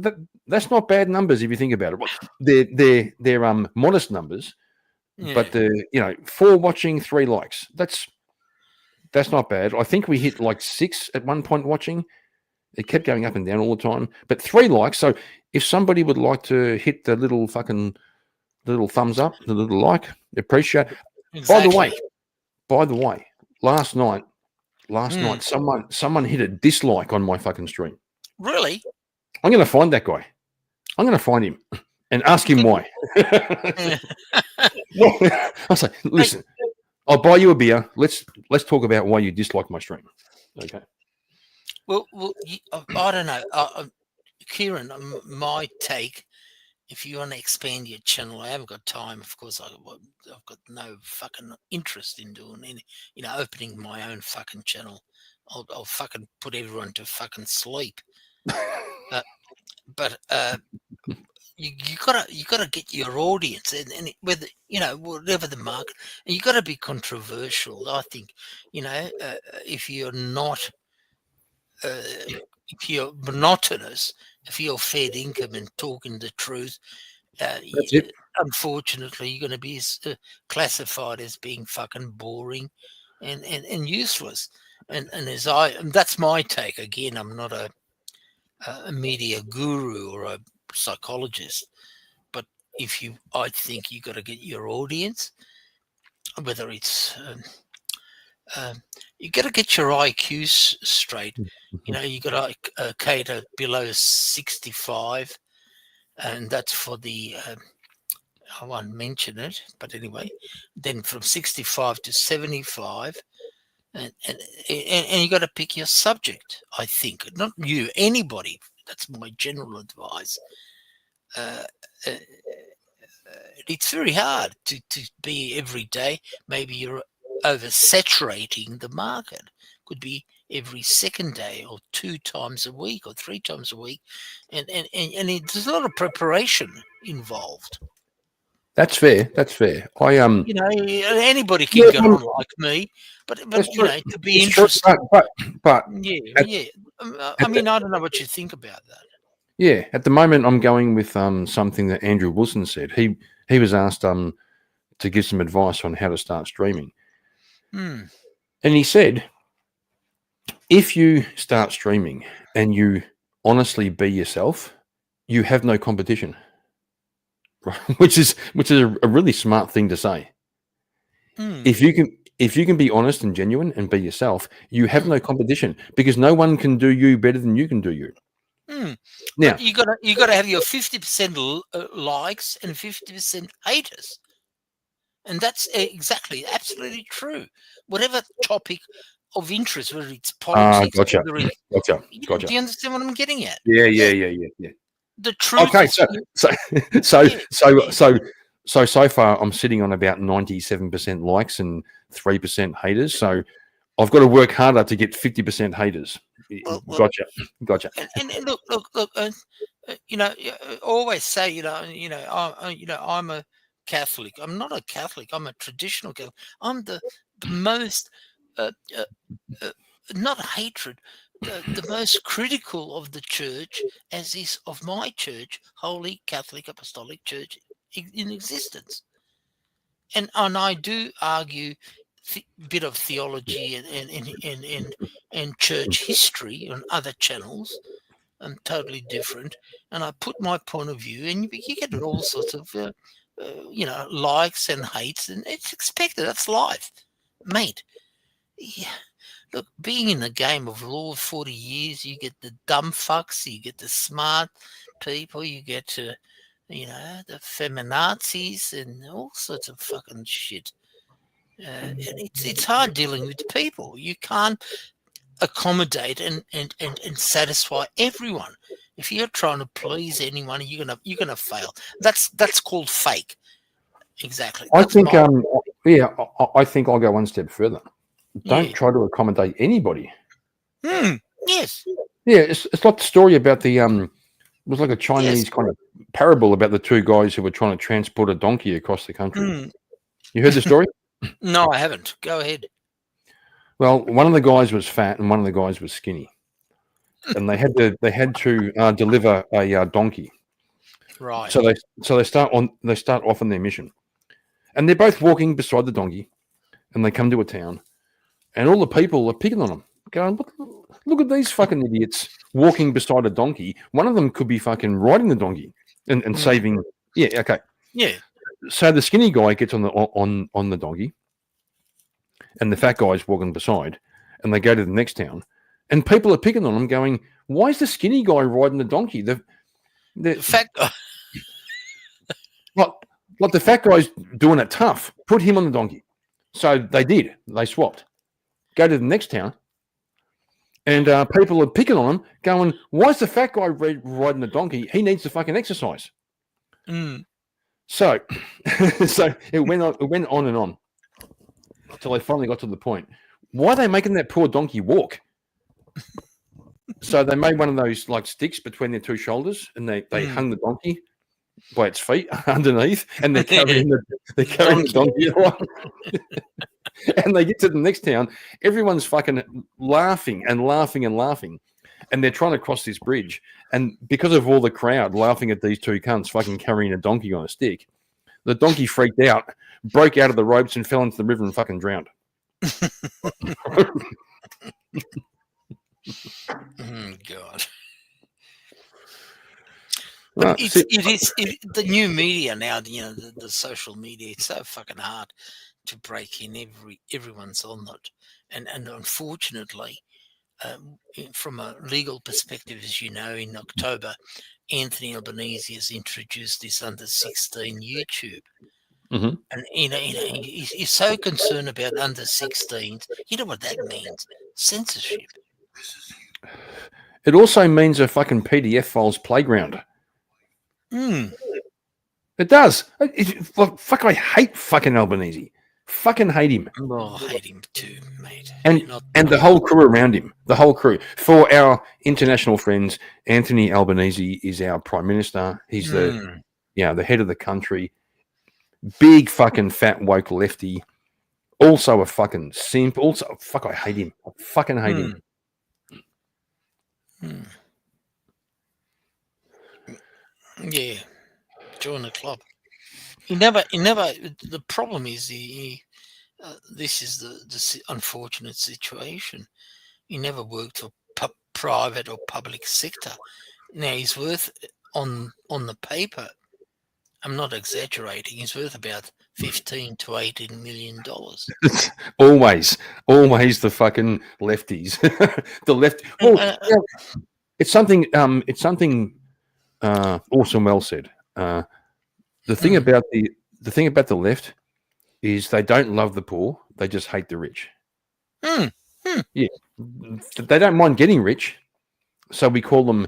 That's not bad numbers if you think about it. They're modest numbers, but 4 watching, 3 likes. That's not bad. I think we hit like 6 at one point watching. It kept going up and down all the time. But 3 likes. So if somebody would like to hit the little fucking little thumbs up, the little like, appreciate. Exactly. By the way, last night, someone hit a dislike on my fucking stream. Really? I'm going to find that guy. I'm going to find him and ask him why. I'll say, listen, I'll buy you a beer. Let's talk about why you dislike my stream. Okay. Well, I don't know. Kieran, my take, if you want to expand your channel, I haven't got time. Of course, I've got no fucking interest in doing any, opening my own fucking channel. I'll fucking put everyone to fucking sleep. But you gotta get your audience, and whether whatever the market, and you gotta be controversial. I think if you're not. If you're monotonous, if you're fed income and talking the truth, That's it. unfortunately, you're going to be classified as being fucking boring and useless. And that's my take. Again, I'm not a media guru or a psychologist, but I think you got to get your audience, whether it's you got to get your IQs straight. You got to cater below 65, and that's for the I won't mention it, but anyway, then from 65 to 75, and you got to pick your subject. I think not you, anybody. That's my general advice. It's very hard to be every day. Maybe you're oversaturating the market. Could be every second day or 2 times a week or 3 times a week. And there's a lot of preparation involved. That's fair. That's fair. Anybody can get on like me, but to be interested. But yeah. I mean, I don't know what you think about that. Yeah, at the moment I'm going with something that Andrew Wilson said. He was asked to give some advice on how to start streaming. And he said, if you start streaming and you honestly be yourself, you have no competition. Which is a really smart thing to say. If you can be honest and genuine and be yourself, you have no competition because no one can do you better than you can do you. Now you gotta have your 50% likes and 50% haters, and that's absolutely true. Whatever topic of interest, whether it's politics, gotcha. whether it's, Gotcha. Do you understand what I'm getting at? Yeah. The truth. Okay, is, so far I'm sitting on about 97% likes and 3% haters. So I've got to work harder to get 50% haters. Gotcha. And look. Always say I'm a Catholic. I'm not a Catholic. I'm a traditional Catholic. I'm the most not hatred. The most critical of the church, as is of my church, Holy Catholic Apostolic Church in existence. And I do argue a bit of theology and church history on other channels, and totally different. And I put my point of view, and you get all sorts of likes and hates, and it's expected. That's life, mate. Yeah. Look, being in the game of law 40 years, you get the dumb fucks, you get the smart people, you get the feminazis and all sorts of fucking shit. And it's hard dealing with people. You can't accommodate and satisfy everyone. If you're trying to please anyone, you're gonna fail. That's called fake. Exactly. I think I think I'll go one step further. Don't try to accommodate anybody. Yes. Yeah, it's like the story about the it was like a Chinese kind of parable about the 2 guys who were trying to transport a donkey across the country. You heard the story? No, I haven't. Go ahead. Well, one of the guys was fat and one of the guys was skinny, and they had to deliver a donkey. Right. So they start off on their mission, and they're both walking beside the donkey, and they come to a town, and all the people are picking on them, going, look at these fucking idiots walking beside a donkey. One of them could be fucking riding the donkey and saving. Yeah, okay. Yeah. So the skinny guy gets on the donkey, and the fat guy's walking beside, and they go to the next town, and people are picking on him, going, "Why is the skinny guy riding the donkey? The fat guy." Like the fat guy's doing it tough. Put him on the donkey. So they did. They swapped. Go to the next town, and people are picking on him, going, "Why is the fat guy riding the donkey? He needs to fucking exercise." Mm. So, so it went on and on until they finally got to the point. Why are they making that poor donkey walk? So they made one of those like sticks between their two shoulders, and they hung the donkey by its feet underneath, and they're carrying the donkey along. And they get to the next town, everyone's fucking laughing and laughing and laughing, and they're trying to cross this bridge. And because of all the crowd laughing at these two cunts fucking carrying a donkey on a stick, the donkey freaked out, broke out of the ropes, and fell into the river and fucking drowned. God. But the new media now, the social media, it's so fucking hard to break in. Everyone's on it. And unfortunately, from a legal perspective, as you know, in October, Anthony Albanese has introduced this under 16 YouTube. Mm-hmm. And he's so concerned about under 16s. You know what that means? Censorship. It also means a fucking PDF files playground. It does. Fuck, I hate fucking Albanese. Fucking hate him. Oh, I hate him too, mate. And the whole crew around him. The whole crew. For our international friends, Anthony Albanese is our Prime Minister. He's the head of the country. Big fucking fat woke lefty. Also a fucking simp. Also, fuck, I hate him. I fucking hate him. Yeah, join the club. He never. The problem is this is the unfortunate situation. He never worked for private or public sector. Now he's worth on the paper. I'm not exaggerating. He's worth about $15 to $18 million. always the fucking lefties. The left. Well, it's something. It's something. Awesome. Well said. The thing about the left is they don't love the poor. They just hate the rich. Yeah, they don't mind getting rich, so we call them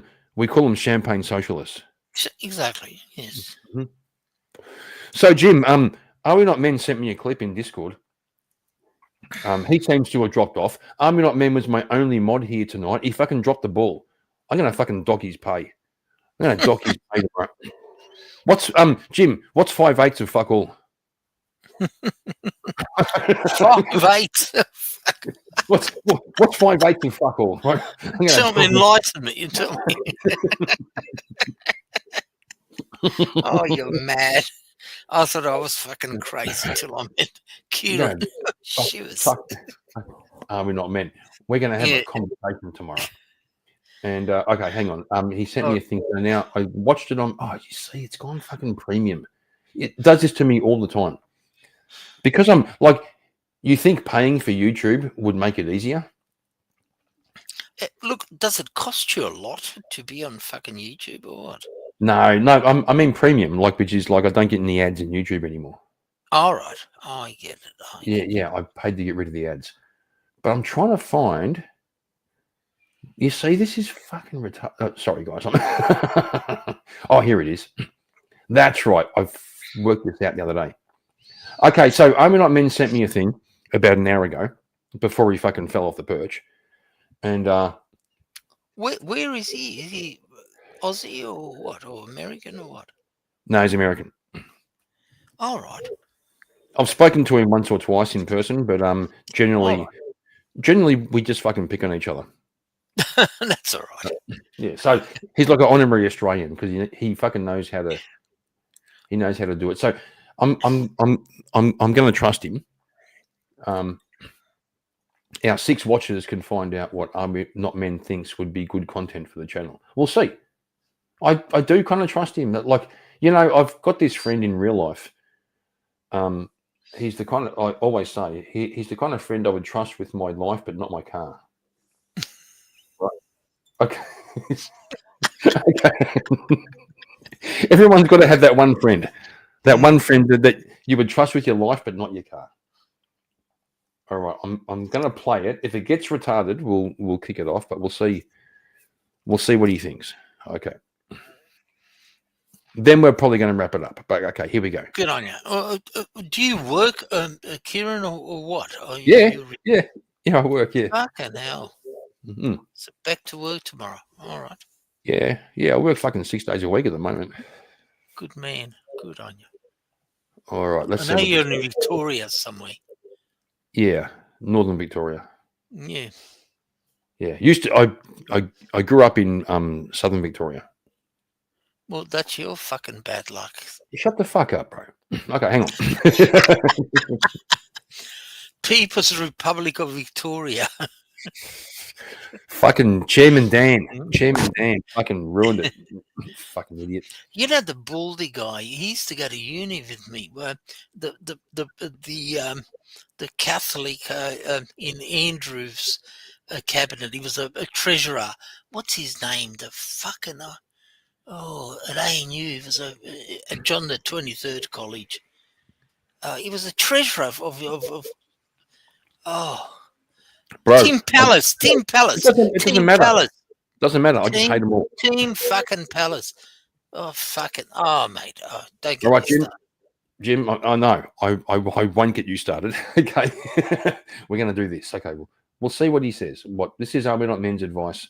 champagne socialists. Exactly. Yes. Mm-hmm. So Jim, Are We Not Men sent me a clip in Discord. He seems to have dropped off. Are We Not Men was my only mod here tonight. He fucking dropped the ball. I'm gonna fucking dock his pay. I'm gonna dock his pay tomorrow. What's Jim? What's 5/8 of fuck all? 5/8. What's 5/8 of fuck all? Right? Tell me, enlighten me. You tell me. Oh, you're mad. I thought I was fucking crazy till I met Kieran. She was. Are We Not Men? We're gonna have a conversation tomorrow. And okay, hang on. He sent me a thing. And now I watched it on. Oh, you see, it's gone fucking premium. It does this to me all the time. Because I'm like, you think paying for YouTube would make it easier? Look, does it cost you a lot to be on fucking YouTube or what? No. I mean premium, like which is like I don't get any ads in YouTube anymore. All right, I get it. Yeah. I paid to get rid of the ads, but I'm trying to find. You see, this is fucking retarded. Sorry, guys. Oh, here it is. That's right. I've worked this out the other day. Okay, so Are We Not Men sent me a thing about an hour ago before he fucking fell off the perch. And where is he? Is he Aussie or what? Or American or what? No, he's American. All right. I've spoken to him once or twice in person, but generally we just fucking pick on each other. That's all right. Yeah, so he's like an honorary Australian because he fucking knows how to. He knows how to do it. So I'm going to trust him. our 6 watchers can find out what Not Men thinks would be good content for the channel. We'll see. I do kind of trust him. That, like, you know, I've got this friend in real life. He's the kind of, I always say, he's the kind of friend I would trust with my life, but not my car. Right. Okay. Okay. Everyone's got to have that one friend. That one friend that you would trust with your life, but not your car. All right, I'm going to play it. If it gets retarded, we'll kick it off, but we'll see. We'll see what he thinks. Okay. Then we're probably going to wrap it up. But okay, here we go. Good on you. Do you work, Kieran, or what? Are Yeah, you I work. Yeah. Fucking hell. Mm-hmm. So back to work tomorrow. All right. Yeah. I work fucking 6 days a week at the moment. Good man. Good on you. All right, let's. I know you're in Victoria somewhere. Yeah, Northern Victoria. Yeah. Yeah, used to. I grew up in Southern Victoria. Well, that's your fucking bad luck. Shut the fuck up, bro. Okay, hang on. People's Republic of Victoria. Fucking Chairman Dan fucking ruined it. Fucking idiot. You know the baldy guy. He used to go to uni with me. The Catholic in Andrews' cabinet. He was a treasurer. What's his name? The fucking at ANU. He was at John the 23rd College. He was a treasurer of Bro, Tim Palace. Tim Palace. It doesn't matter. Palace. Doesn't matter. I just hate them all. Team fucking Palace. Oh, fucking. Oh, mate. Oh, don't get All right, me Jim. started. Jim, I know. I won't get you started. Okay. We're going to do this. Okay. We'll see what he says. This is Are We Not Men's advice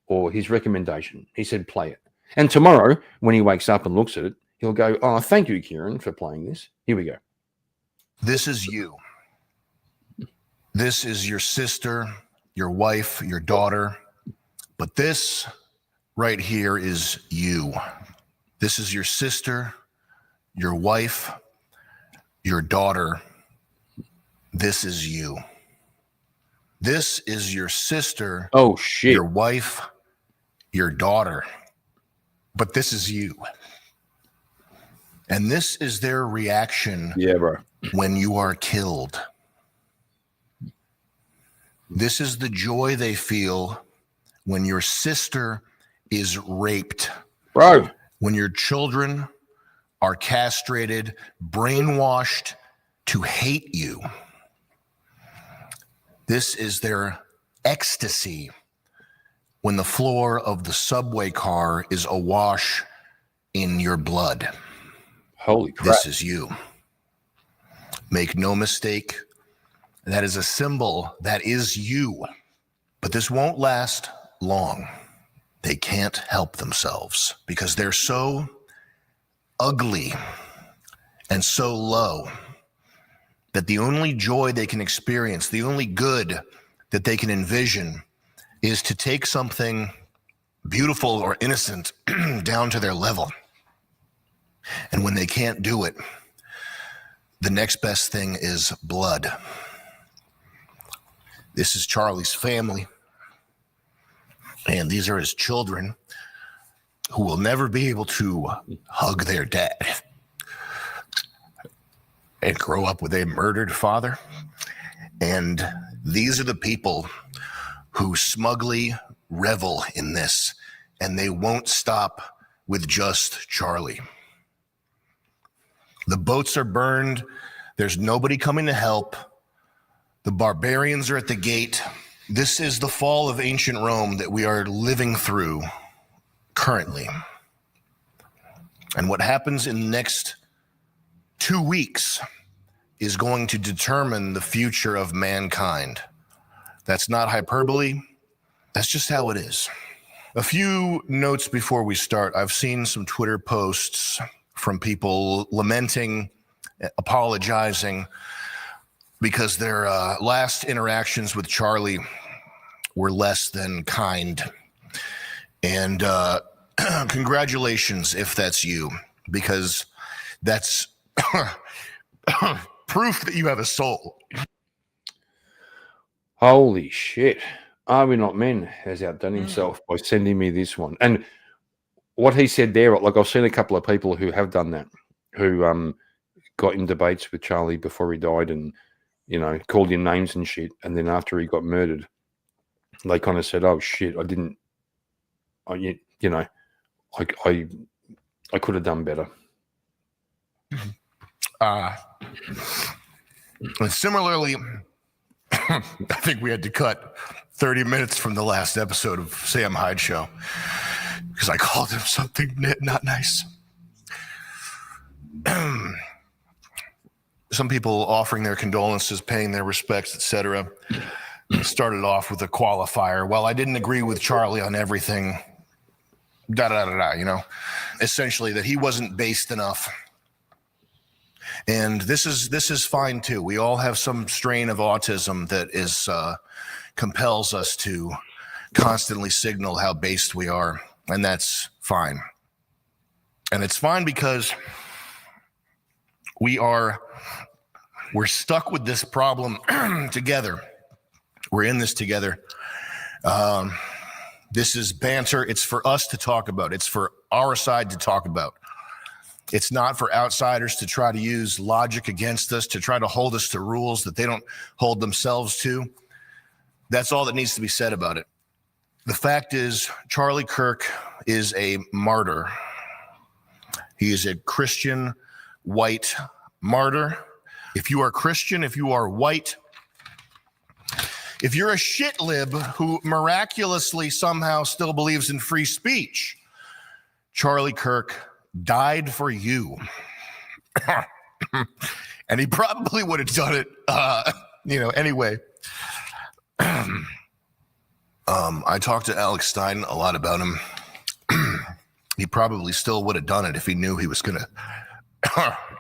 or his recommendation. He said play it. And tomorrow, when he wakes up and looks at it, he'll go, oh, thank you, Kieran, for playing this. Here we go. This is you. This is your sister, your wife, your daughter. But this right here is you. This is your sister, your wife, your daughter. This is you. This is your sister. Oh, shit. Your wife, your daughter. But this is you. And this is their reaction when you are killed. This is the joy they feel when your sister is raped. Bro. When your children are castrated, brainwashed to hate you. This is their ecstasy when the floor of the subway car is awash in your blood. Holy crap. This is you. Make no mistake, that is a symbol. That is you. But this won't last long. They can't help themselves because they're so ugly and so low that the only joy they can experience, the only good that they can envision is to take something beautiful or innocent down to their level. And when they can't do it, the next best thing is blood. This is Charlie's family, and these are his children who will never be able to hug their dad and grow up with a murdered father. And these are the people who smugly revel in this, and they won't stop with just Charlie. The boats are burned. There's nobody coming to help. The barbarians are at the gate. This is the fall of ancient Rome that we are living through currently. And what happens in the next 2 weeks is going to determine the future of mankind. That's not hyperbole. That's just how it is. A few notes before we start. I've seen some Twitter posts from people lamenting, apologizing, because their last interactions with Charlie were less than kind. And congratulations if that's you, because that's proof that you have a soul. Holy shit. Are We Not Men has outdone himself by sending me this one. And what he said there, like I've seen a couple of people who have done that, who got in debates with Charlie before he died and, you know, called him names and shit. And then after he got murdered, they kind of said, oh shit, I didn't, you know, I could have done better. And similarly, I think we had to cut 30 minutes from the last episode of Sam Hyde Show because I called him something not nice. Some people offering their condolences, paying their respects, etc. Started off with a qualifier. Well, I didn't agree with Charlie on everything. You know, essentially that he wasn't based enough. And this is fine too. We all have some strain of autism that is compels us to constantly signal how based we are, and that's fine. And it's fine because we're stuck with this problem together. We're in this together. This is banter. It's for us to talk about. It's for our side to talk about. It's not for outsiders to try to use logic against us, to try to hold us to rules that they don't hold themselves to. That's all that needs to be said about it. The fact is, Charlie Kirk is a martyr. He is a Christian white martyr. If you are Christian, if you are white, if you're a shit lib who miraculously somehow still believes in free speech, Charlie Kirk died for you. And he probably would have done it, anyway. I talked to Alex Stein a lot about him. He probably still would have done it if he knew he was going to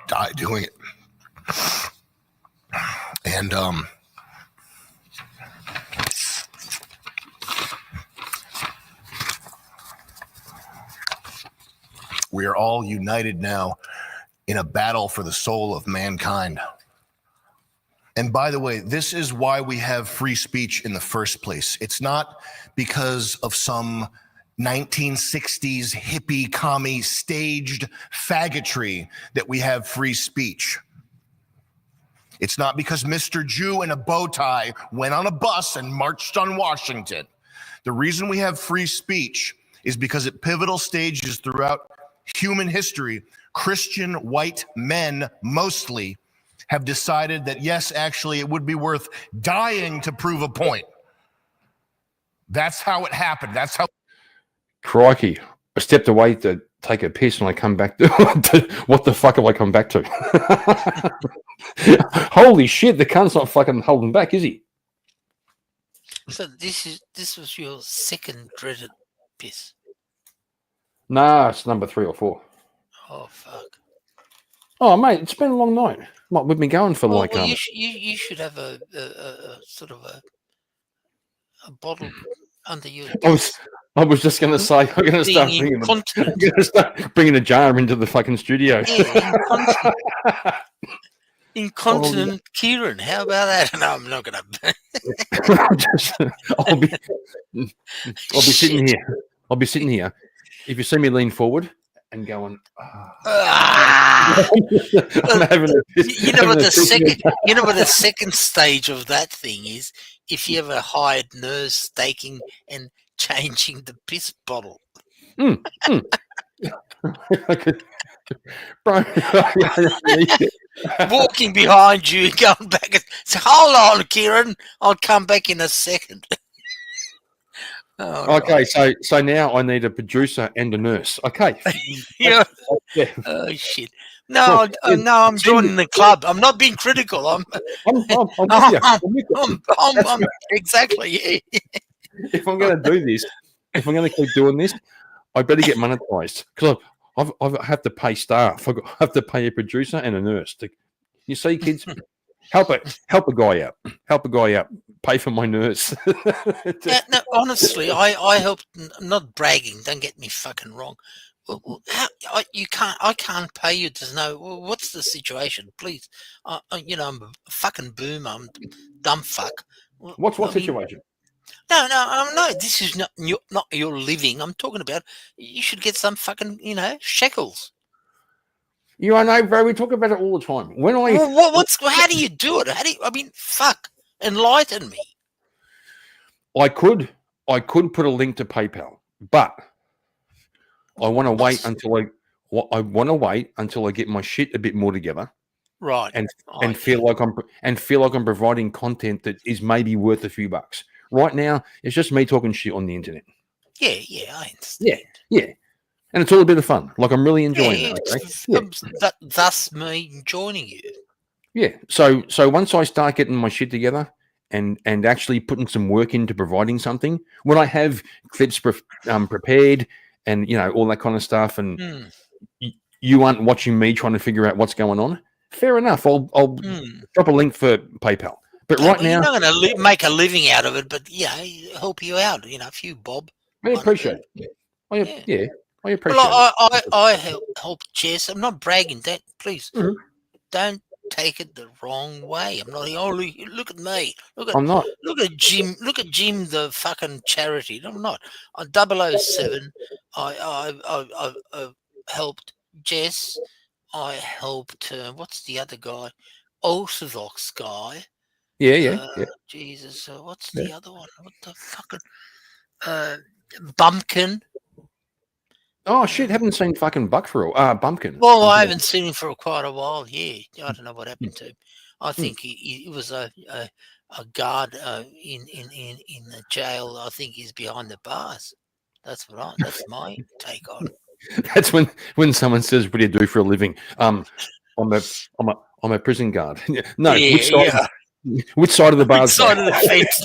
die doing it. And we are all united now in a battle for the soul of mankind. And by the way, this is why we have free speech in the first place. It's not because of some 1960s hippie commie staged faggotry that we have free speech. It's not because Mr. Jew in a bow tie went on a bus and marched on Washington. The reason we have free speech is because at pivotal stages throughout human history, Christian white men mostly have decided that, yes, actually, it would be worth dying to prove a point. That's how it happened. That's how. Crikey. I stepped away to take a piss and I come back to what the fuck have I come back to? Holy shit, the cunt's not fucking holding back, is he? So this was your second dreaded piss. Nah, it's number 3 or 4. Oh fuck. Oh mate, it's been a long night. What, we've been going for Well, you should have a sort of a bottle under your desk. I was just going to say, I'm going to start bringing a jar into the fucking studio. Yeah, incontinent Kieran. How about that? No, I'm not going to. I'll be sitting here. I'll be sitting here. If you see me lean forward and going, you know what the second stage of that thing is? If you ever hired nurse staking and changing the piss bottle. Walking behind you, going back and say, "Hold on, Kieran, I'll come back in a second." Okay, so now I need a producer and a nurse. Okay. Yeah. Oh shit! No, I'm joining the club. I'm not being critical. I'm exactly. Yeah. If I'm going to do this, if I'm going to keep doing this, I better get monetized because I have to pay staff. I have to pay a producer and a nurse. You see, kids, help a guy out. Help a guy out. Pay for my nurse. No, honestly, I helped. Not bragging. Don't get me fucking wrong. I can't pay you to know what's the situation. Please, I'm a fucking boomer. I'm dumb fuck. What I mean, situation? No. This is not your living. I'm talking about. You should get some fucking, shekels. You I know, bro. We talk about it all the time. When I Well, how do you do it? Fuck, enlighten me. I could put a link to PayPal, but I want to wait until I get my shit a bit more together, Right. and feel like I'm providing content that is maybe worth a few bucks. Right now, it's just me talking shit on the internet. Yeah, I understand. Yeah, and it's all a bit of fun. Like I'm really enjoying it. Okay? Thus me joining you. Yeah. So once I start getting my shit together and actually putting some work into providing something, when I have clips prepared and all that kind of stuff, and you aren't watching me trying to figure out what's going on, fair enough. I'll drop a link for PayPal. But right now, you're not going to make a living out of it, but help you out. A few bob. I appreciate it. I appreciate Well, it. I help Jess. I'm not bragging. Please don't take it the wrong way. I'm not. Look at me. I'm not. Look at Jim. Look at Jim, the fucking charity. I'm not. On 007, I helped Jess. I helped. What's the other guy? Orthodox guy. Yeah. Jesus. What's the other one? What the fucking Bumpkin. Oh shit! Haven't seen fucking Buck for a Bumpkin. Well, I haven't seen him for quite a while. Yeah, I don't know what happened to him. I think he was a guard in the jail. I think he's behind the bars. That's my take on it. That's when someone says, "What do you do for a living?" I'm a prison guard. No, Yeah, which side of the bars? Which side of the fence?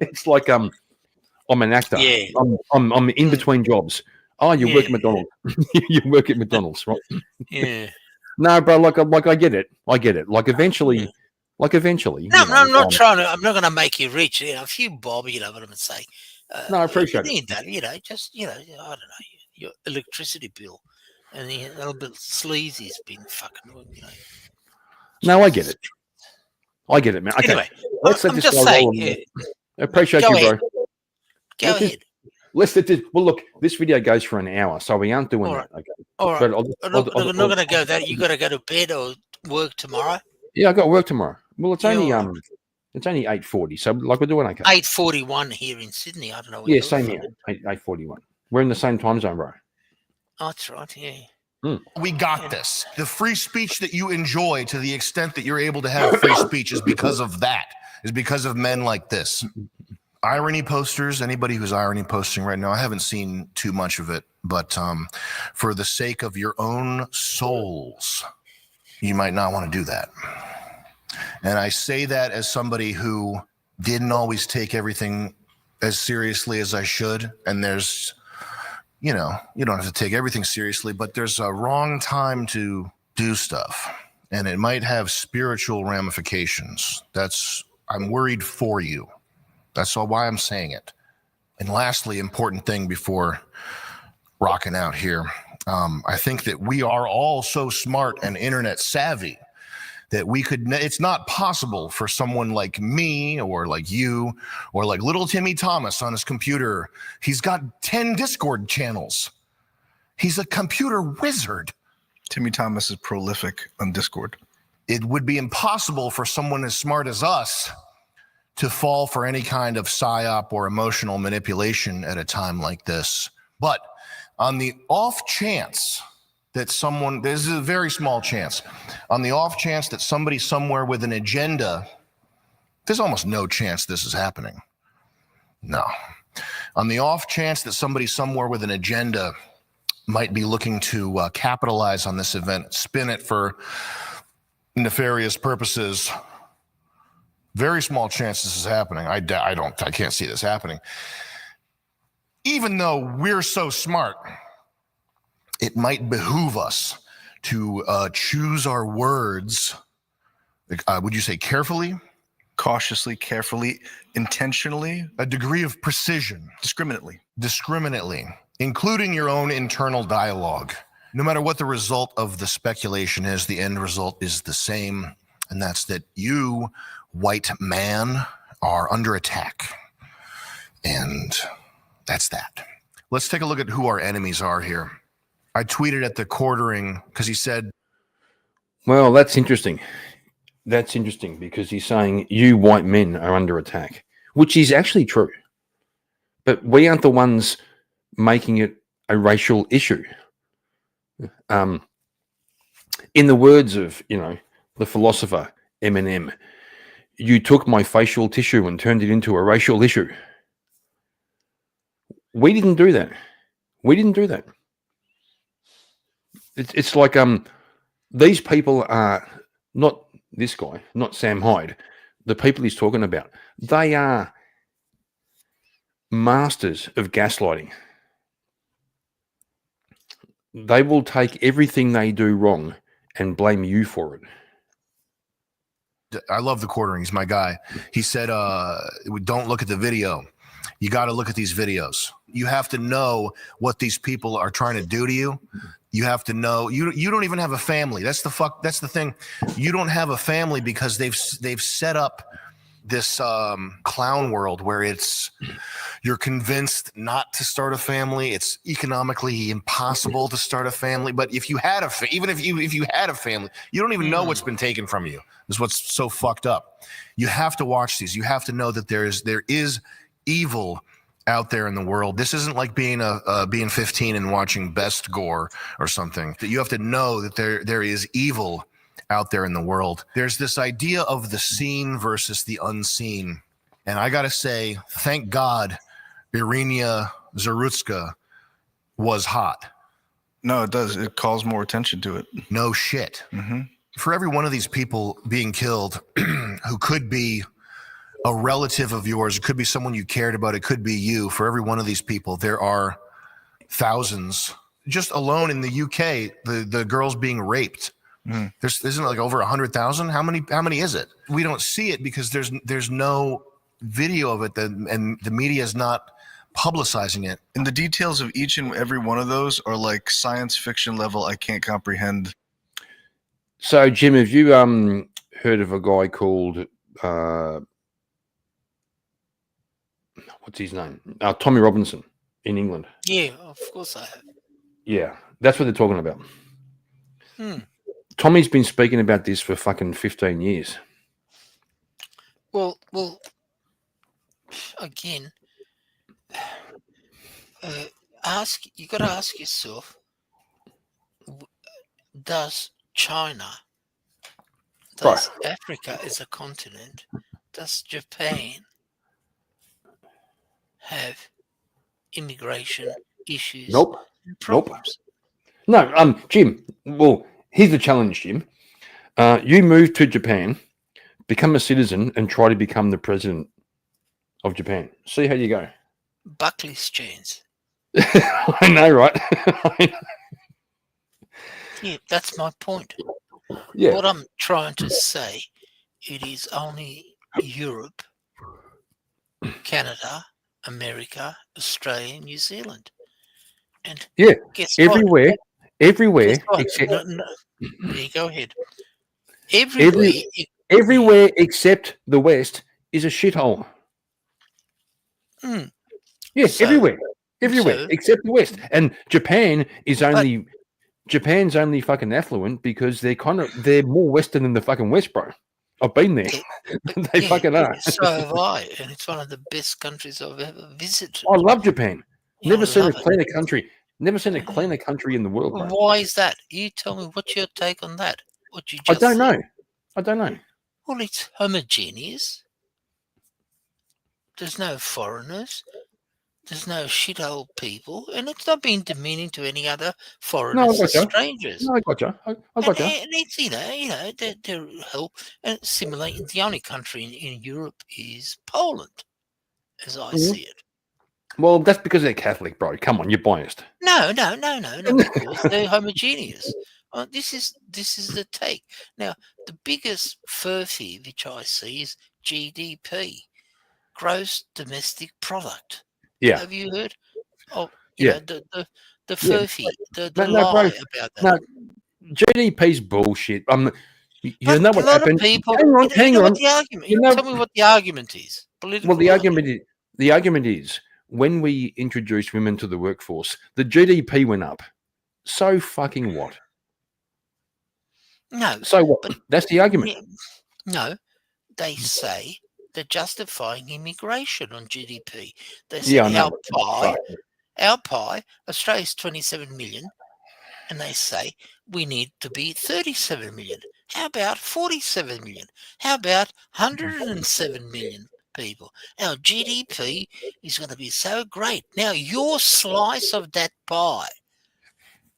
It's like I'm an actor. Yeah. I'm in between jobs. Oh, you work at McDonald's. You work at McDonald's, right? Yeah. No, bro. Like I get it. Like eventually. No, I'm not trying to. I'm not going to make you rich. A few bob. You know what I'm saying? No, I appreciate you it. need that. Just I don't know, your electricity bill, and a little bit sleazy's been fucking. No, I get it. Man. Okay, Anyway, let's let I'm this just guy saying. roll. I appreciate Go you, ahead. bro. Go ahead. Let's let this. Well, look, this video goes for an hour, so we aren't doing that. Okay. All right. But I'm not going to go that. You got to go to bed or work tomorrow. Yeah, I got work tomorrow. Well, it's Yeah, only all right. it's only 8:40, so like we're doing okay. 8:41 here in Sydney. I don't know. Yeah, same here. 8:41. We're in the same time zone, bro. Oh, that's right. Yeah. We got this. The free speech that you enjoy, to the extent that you're able to have free speech, is because of that. Is because of men like this. Irony posters. Anybody who's irony posting right now, I haven't seen too much of it, but for the sake of your own souls, you might not want to do that. And I say that as somebody who didn't always take everything as seriously as I should. And there's, you don't have to take everything seriously, but there's a wrong time to do stuff. And it might have spiritual ramifications. I'm worried for you. That's all why I'm saying it. And lastly, important thing before rocking out here, I think that we are all so smart and internet savvy that it's not possible for someone like me or like you or like little Timmy Thomas on his computer. He's got 10 Discord channels. He's a computer wizard. Timmy Thomas is prolific on Discord. It would be impossible for someone as smart as us to fall for any kind of psyop or emotional manipulation at a time like this. But on the off chance that this is a very small chance, on the off chance that somebody somewhere with an agenda, there's almost no chance this is happening. No. On the off chance that somebody somewhere with an agenda might be looking to capitalize on this event, spin it for nefarious purposes, very small chance this is happening. I can't see this happening. Even though we're so smart, it might behoove us to choose our words. Would you say carefully? Cautiously, carefully, intentionally. A degree of precision. Discriminately, including your own internal dialogue. No matter what the result of the speculation is, the end result is the same. And that's that you white man are under attack. And that's that. Let's take a look at who our enemies are here. I tweeted at the quartering because he said, well, that's interesting. That's interesting because he's saying you white men are under attack, which is actually true. But we aren't the ones making it a racial issue. In the words of, the philosopher Eminem, you took my facial tissue and turned it into a racial issue. We didn't do that. We didn't do that. It's like these people are not this guy, not Sam Hyde, the people he's talking about. They are masters of gaslighting. They will take everything they do wrong and blame you for it. I love the quartering. He's my guy. He said, don't look at the video. You got to look at these videos. You have to know what these people are trying to do to you. You have to know you don't even have a family. That's the thing. You don't have a family because they've set up this clown world where you're convinced not to start a family. It's economically impossible to start a family. But if you had even if you had a family, you don't even know what's been taken from you. This is what's so fucked up. You have to watch these. You have to know that there is evil out there in the world. This isn't like being 15 and watching Best Gore or something. That you have to know that there is evil out there in the world. There's this idea of the seen versus the unseen. And I got to say, thank God Irina Zarutska was hot. No, it does. It calls more attention to it. No shit. Mm-hmm. For every one of these people being killed who could be a relative of yours, it could be someone you cared about, it could be you. For every one of these people, there are thousands. Just alone in the UK, the girls being raped. Mm. Isn't it like over 100,000? How many is it? We don't see it because there's no video of it, and the media is not publicizing it. And the details of each and every one of those are like science fiction level. I can't comprehend. So, Jim, have you heard of a guy called what's his name? Tommy Robinson in England. Yeah, of course I have. Yeah, that's what they're talking about. Hmm. Tommy's been speaking about this for fucking 15 years. Well, again, you got to ask yourself: does China, does Africa as a continent, does Japan have immigration issues? Nope. And problems? Nope. No, Jim. Well, here's the challenge, Jim. You move to Japan, become a citizen, and try to become the president of Japan. See how you go. Buckley's chance. I know, right? Yeah, that's my point. Yeah. What I'm trying to say, it is only Europe, Canada, America, Australia, New Zealand. And yeah, guess everywhere, what? everywhere, Guess what? except Yeah, go ahead. Everywhere except the West is a shithole. Mm. Yes, everywhere except the West. And Japan's only fucking affluent because they're more Western than the fucking West, bro. I've been there. They fucking are. So have I, and it's one of the best countries I've ever visited. I love Japan. Yeah, Never I seen a love it. cleaner country. Never seen a cleaner country in the world, bro. Why is that? You tell me, what's your take on that? What you I just don't said? know. I don't know. Well, it's homogeneous. There's no foreigners. There's no shithole people, and it's not being demeaning to any other foreigners or strangers. No, I gotcha. I gotcha. And it's they're help and assimilating. The only country in Europe is Poland, as I see it. Well, that's because they're Catholic, bro. Come on, you're biased. No, because they're homogeneous. This is the take. Now, the biggest furphy which I see is GDP, gross domestic product. Yeah. Have you heard? Oh, yeah. The furphy, the no, lie bro, about that. No, GDP's bullshit. You know A what lot happened? of people. Hang on, You hang know on. what the argument? You know, Tell me what the argument is. well, Political the argument is when we introduced women to the workforce, the GDP went up. So fucking what? No. So what? But That's the argument. no, they say they're justifying immigration on GDP. They Yeah, said I know. our pie, Australia's 27 million, and they say we need to be 37 million. How about 47 million? How about 107 million people? Our GDP is going to be so great. Now, your slice of that pie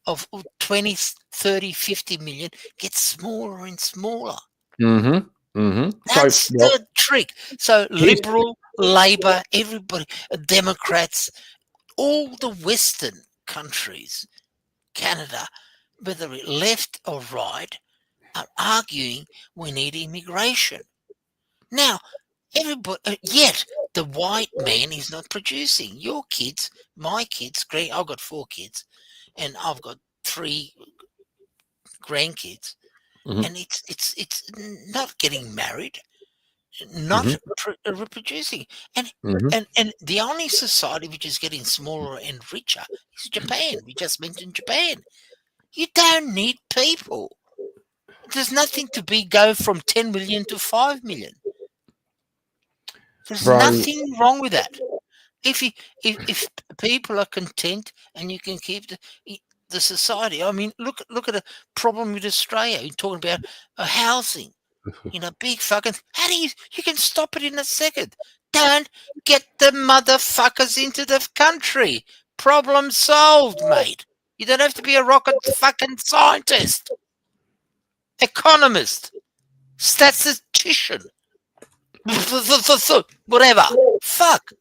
of 20, 30, 50 million gets smaller and smaller. Mm-hmm. Mm-hmm. That's So, well, the trick. So Liberal, Labor, everybody, Democrats, all the Western countries, Canada, whether it left or right, are arguing we need immigration. Now, everybody, yet the white man is not producing. Your kids, my kids, I've got 4 kids, and I've got 3 grandkids, and it's not getting married, not reproducing, and the only society which is getting smaller and richer is Japan. We just mentioned Japan. You don't need people. There's nothing to go from 10 million to 5 million. There's bro, nothing wrong with that. If people are content and you can keep the society. I mean, look at a problem with Australia. You're talking about housing. Big fucking. How do you can stop it in a second? Don't get the motherfuckers into the country. Problem solved, mate. You don't have to be a rocket fucking scientist, economist, statistician, whatever. Fuck.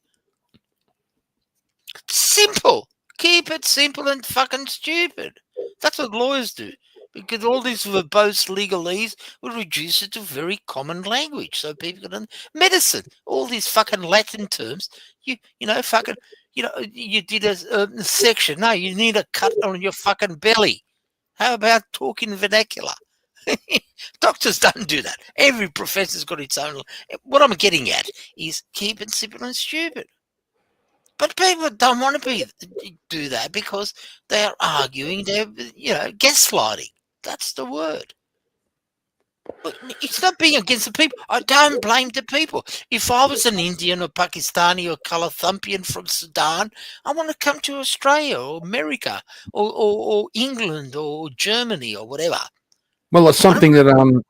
Simple. Keep it simple and fucking stupid. That's what lawyers do. Because all these verbose legalese will reduce it to very common language, so people can. Medicine, all these fucking Latin terms. You did a section. No, you need a cut on your fucking belly. How about talking vernacular? Doctors don't do that. Every professor's got its own. What I'm getting at is keep it simple and stupid. But people don't want to do that because they are arguing. They're gaslighting. That's the word. But it's not being against the people. I don't blame the people. If I was an Indian or Pakistani or Kalathumpian from Sudan, I want to come to Australia or America or England or Germany or whatever. well, it's something that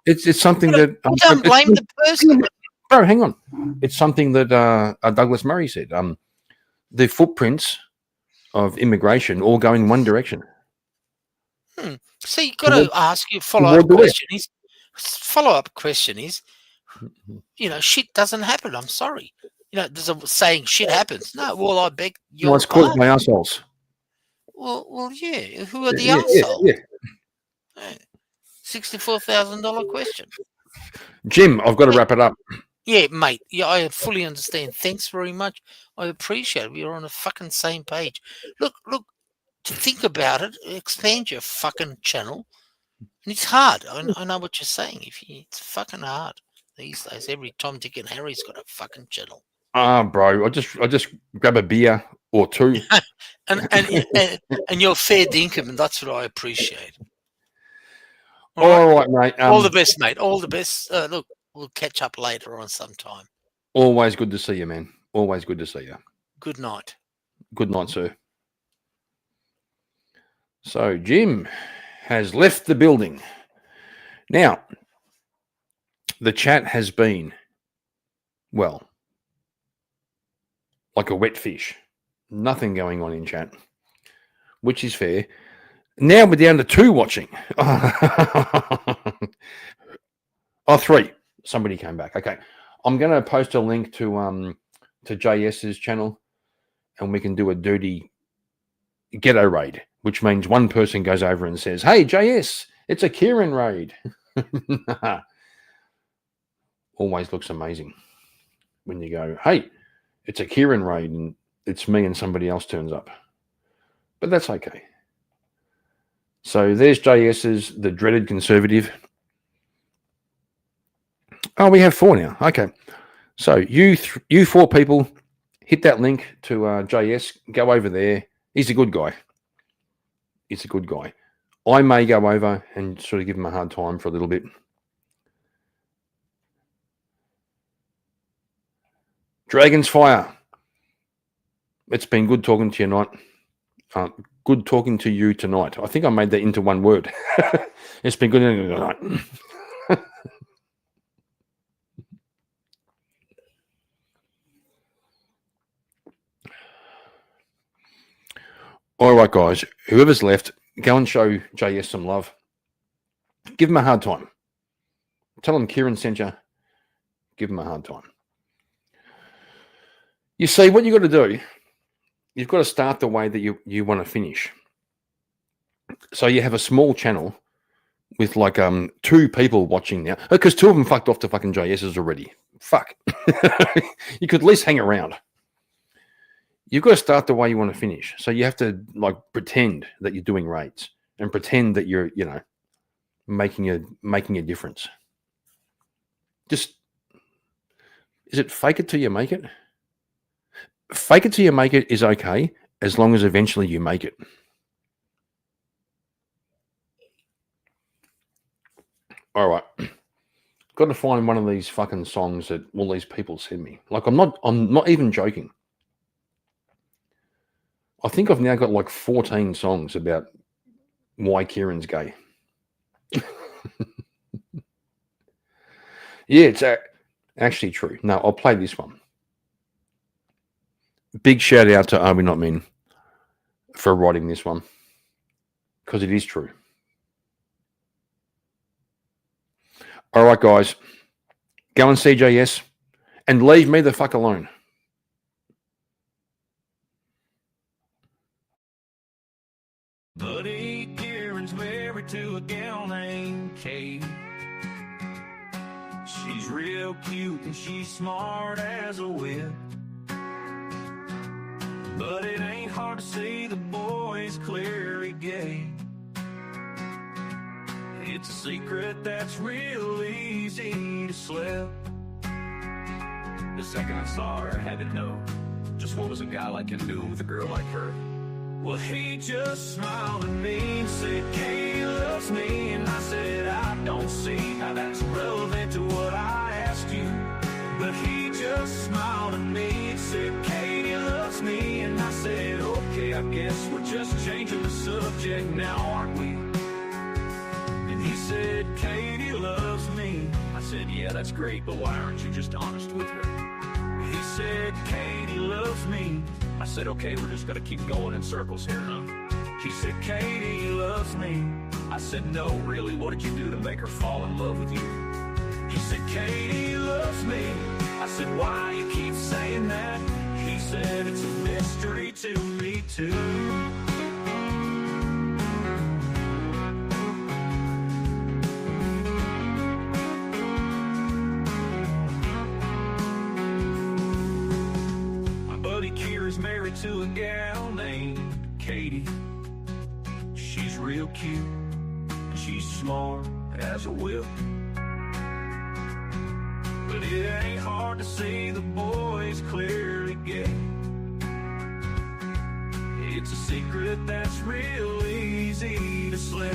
it's something that don't blame the person. Bro, hang on. It's something that Douglas Murray said. The footprints of immigration all go in one direction. So you've got to ask your follow-up question is, shit doesn't happen. I'm sorry. There's a saying, shit happens. No, well, I beg your No, it's caused by assholes. Well, yeah. Who are the assholes? Yeah. $64,000 question. Jim, I've got to wrap it up. Yeah, mate. Yeah, I fully understand. Thanks very much. I appreciate it. We're on a fucking same page. Look, to think about it, expand your fucking channel. And it's hard. I know what you're saying. It's fucking hard these days. Every Tom, Dick, and Harry's got a fucking channel. Bro, I just grab a beer or two. and you're fair dinkum, and that's what I appreciate. All right, mate. All the best, mate. All the best. Look, we'll catch up later on sometime. Always good to see you, man. Always good to see you. Good night. Good night, sir. So Jim has left the building. Now, the chat has been, well, like a wet fish. Nothing going on in chat, which is fair. Now we're down to 2 watching. 3. Somebody came back. Okay. I'm going to post a link to JS's channel, and we can do a dirty ghetto raid, which means one person goes over and says, "Hey, JS, it's a Kieran raid." Always looks amazing when you go, "Hey, it's a Kieran raid," and it's me and somebody else turns up. But that's okay. So there's JS's, the dreaded conservative. Oh, we have 4 now. Okay. So you 4 people, hit that link to JS. Go over there. He's a good guy. He's a good guy. I may go over and sort of give him a hard time for a little bit. Dragon's Fire. It's been good talking to you tonight. Good talking to you tonight. I think I made that into one word. It's been good tonight. All right, guys. Whoever's left, go and show JS some love. Give him a hard time. Tell him Kieran sent you. Give him a hard time. You see, what you've got to do, you've got to start the way that you want to finish. So you have a small channel with like 2 people watching now, because 2 of them fucked off to fucking JS's already. Fuck. You could at least hang around. You've got to start the way you want to finish. So you have to like pretend that you're doing raids and pretend that you're, you know, making a difference. Just, is it fake it till you make it? Fake it till you make it is okay, as long as eventually you make it. All right. Got to find one of these fucking songs that all these people send me. Like, I'm not even joking. I think I've now got like 14 songs about why Kieran's gay. Yeah, it's actually true. No, I'll play this one. Big shout out to Are We Not Men for writing this one, because it is true. All right, guys, go and see JS and leave me the fuck alone. Buddy Kieran's married to a gal named Kate. She's real cute and she's smart as a whip. But it ain't hard to see the boy's clearly gay. It's a secret that's real easy to slip. The second I saw her, I had to know just what was a guy like him doing with a girl like her. Well, he just smiled at me and said, Katie loves me. And I said, I don't see how that's relevant to what I asked you. But he just smiled at me and said, Katie loves me. And I said, okay, I guess we're just changing the subject now, aren't we? And he said, Katie loves me. I said, yeah, that's great, but why aren't you just honest with her? He said, Katie loves me. I said, okay, we're just gonna keep going in circles here, huh? He said, Katie loves me. I said, no, really, what did you do to make her fall in love with you? He said, Katie loves me. I said, why you keep saying that? He said, it's a mystery to me too. Married to a gal named Katie. She's real cute and she's smart as a whip. But it ain't hard to see the boy's clearly gay. It's a secret that's real easy to slip.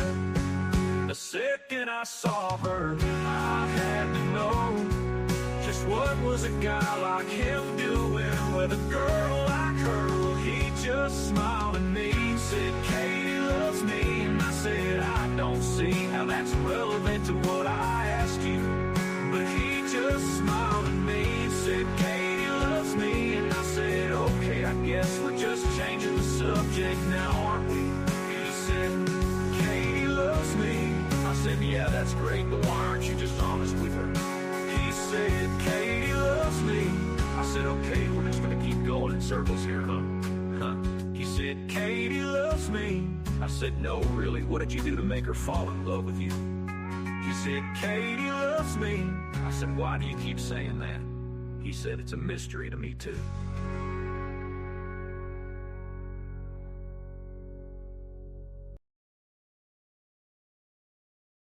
The second I saw her, I had to know just what was a guy like him doing with a girl like her. Well, he just smiled at me and said, Katie loves me. And I said, I don't see how that's relevant to what I asked you. But he just smiled at me and said, Katie loves me. And I said, okay, I guess we're just changing the subject now, aren't we? He said, Katie loves me. I said, yeah, that's great, but why aren't you just honest with her? He said, Katie loves me. I said, okay, we're just gonna keep going in circles here, huh? He said, Katie loves me. I said, no, really, what did you do to make her fall in love with you? He said, Katie loves me. I said, why do you keep saying that? He said, it's a mystery to me too.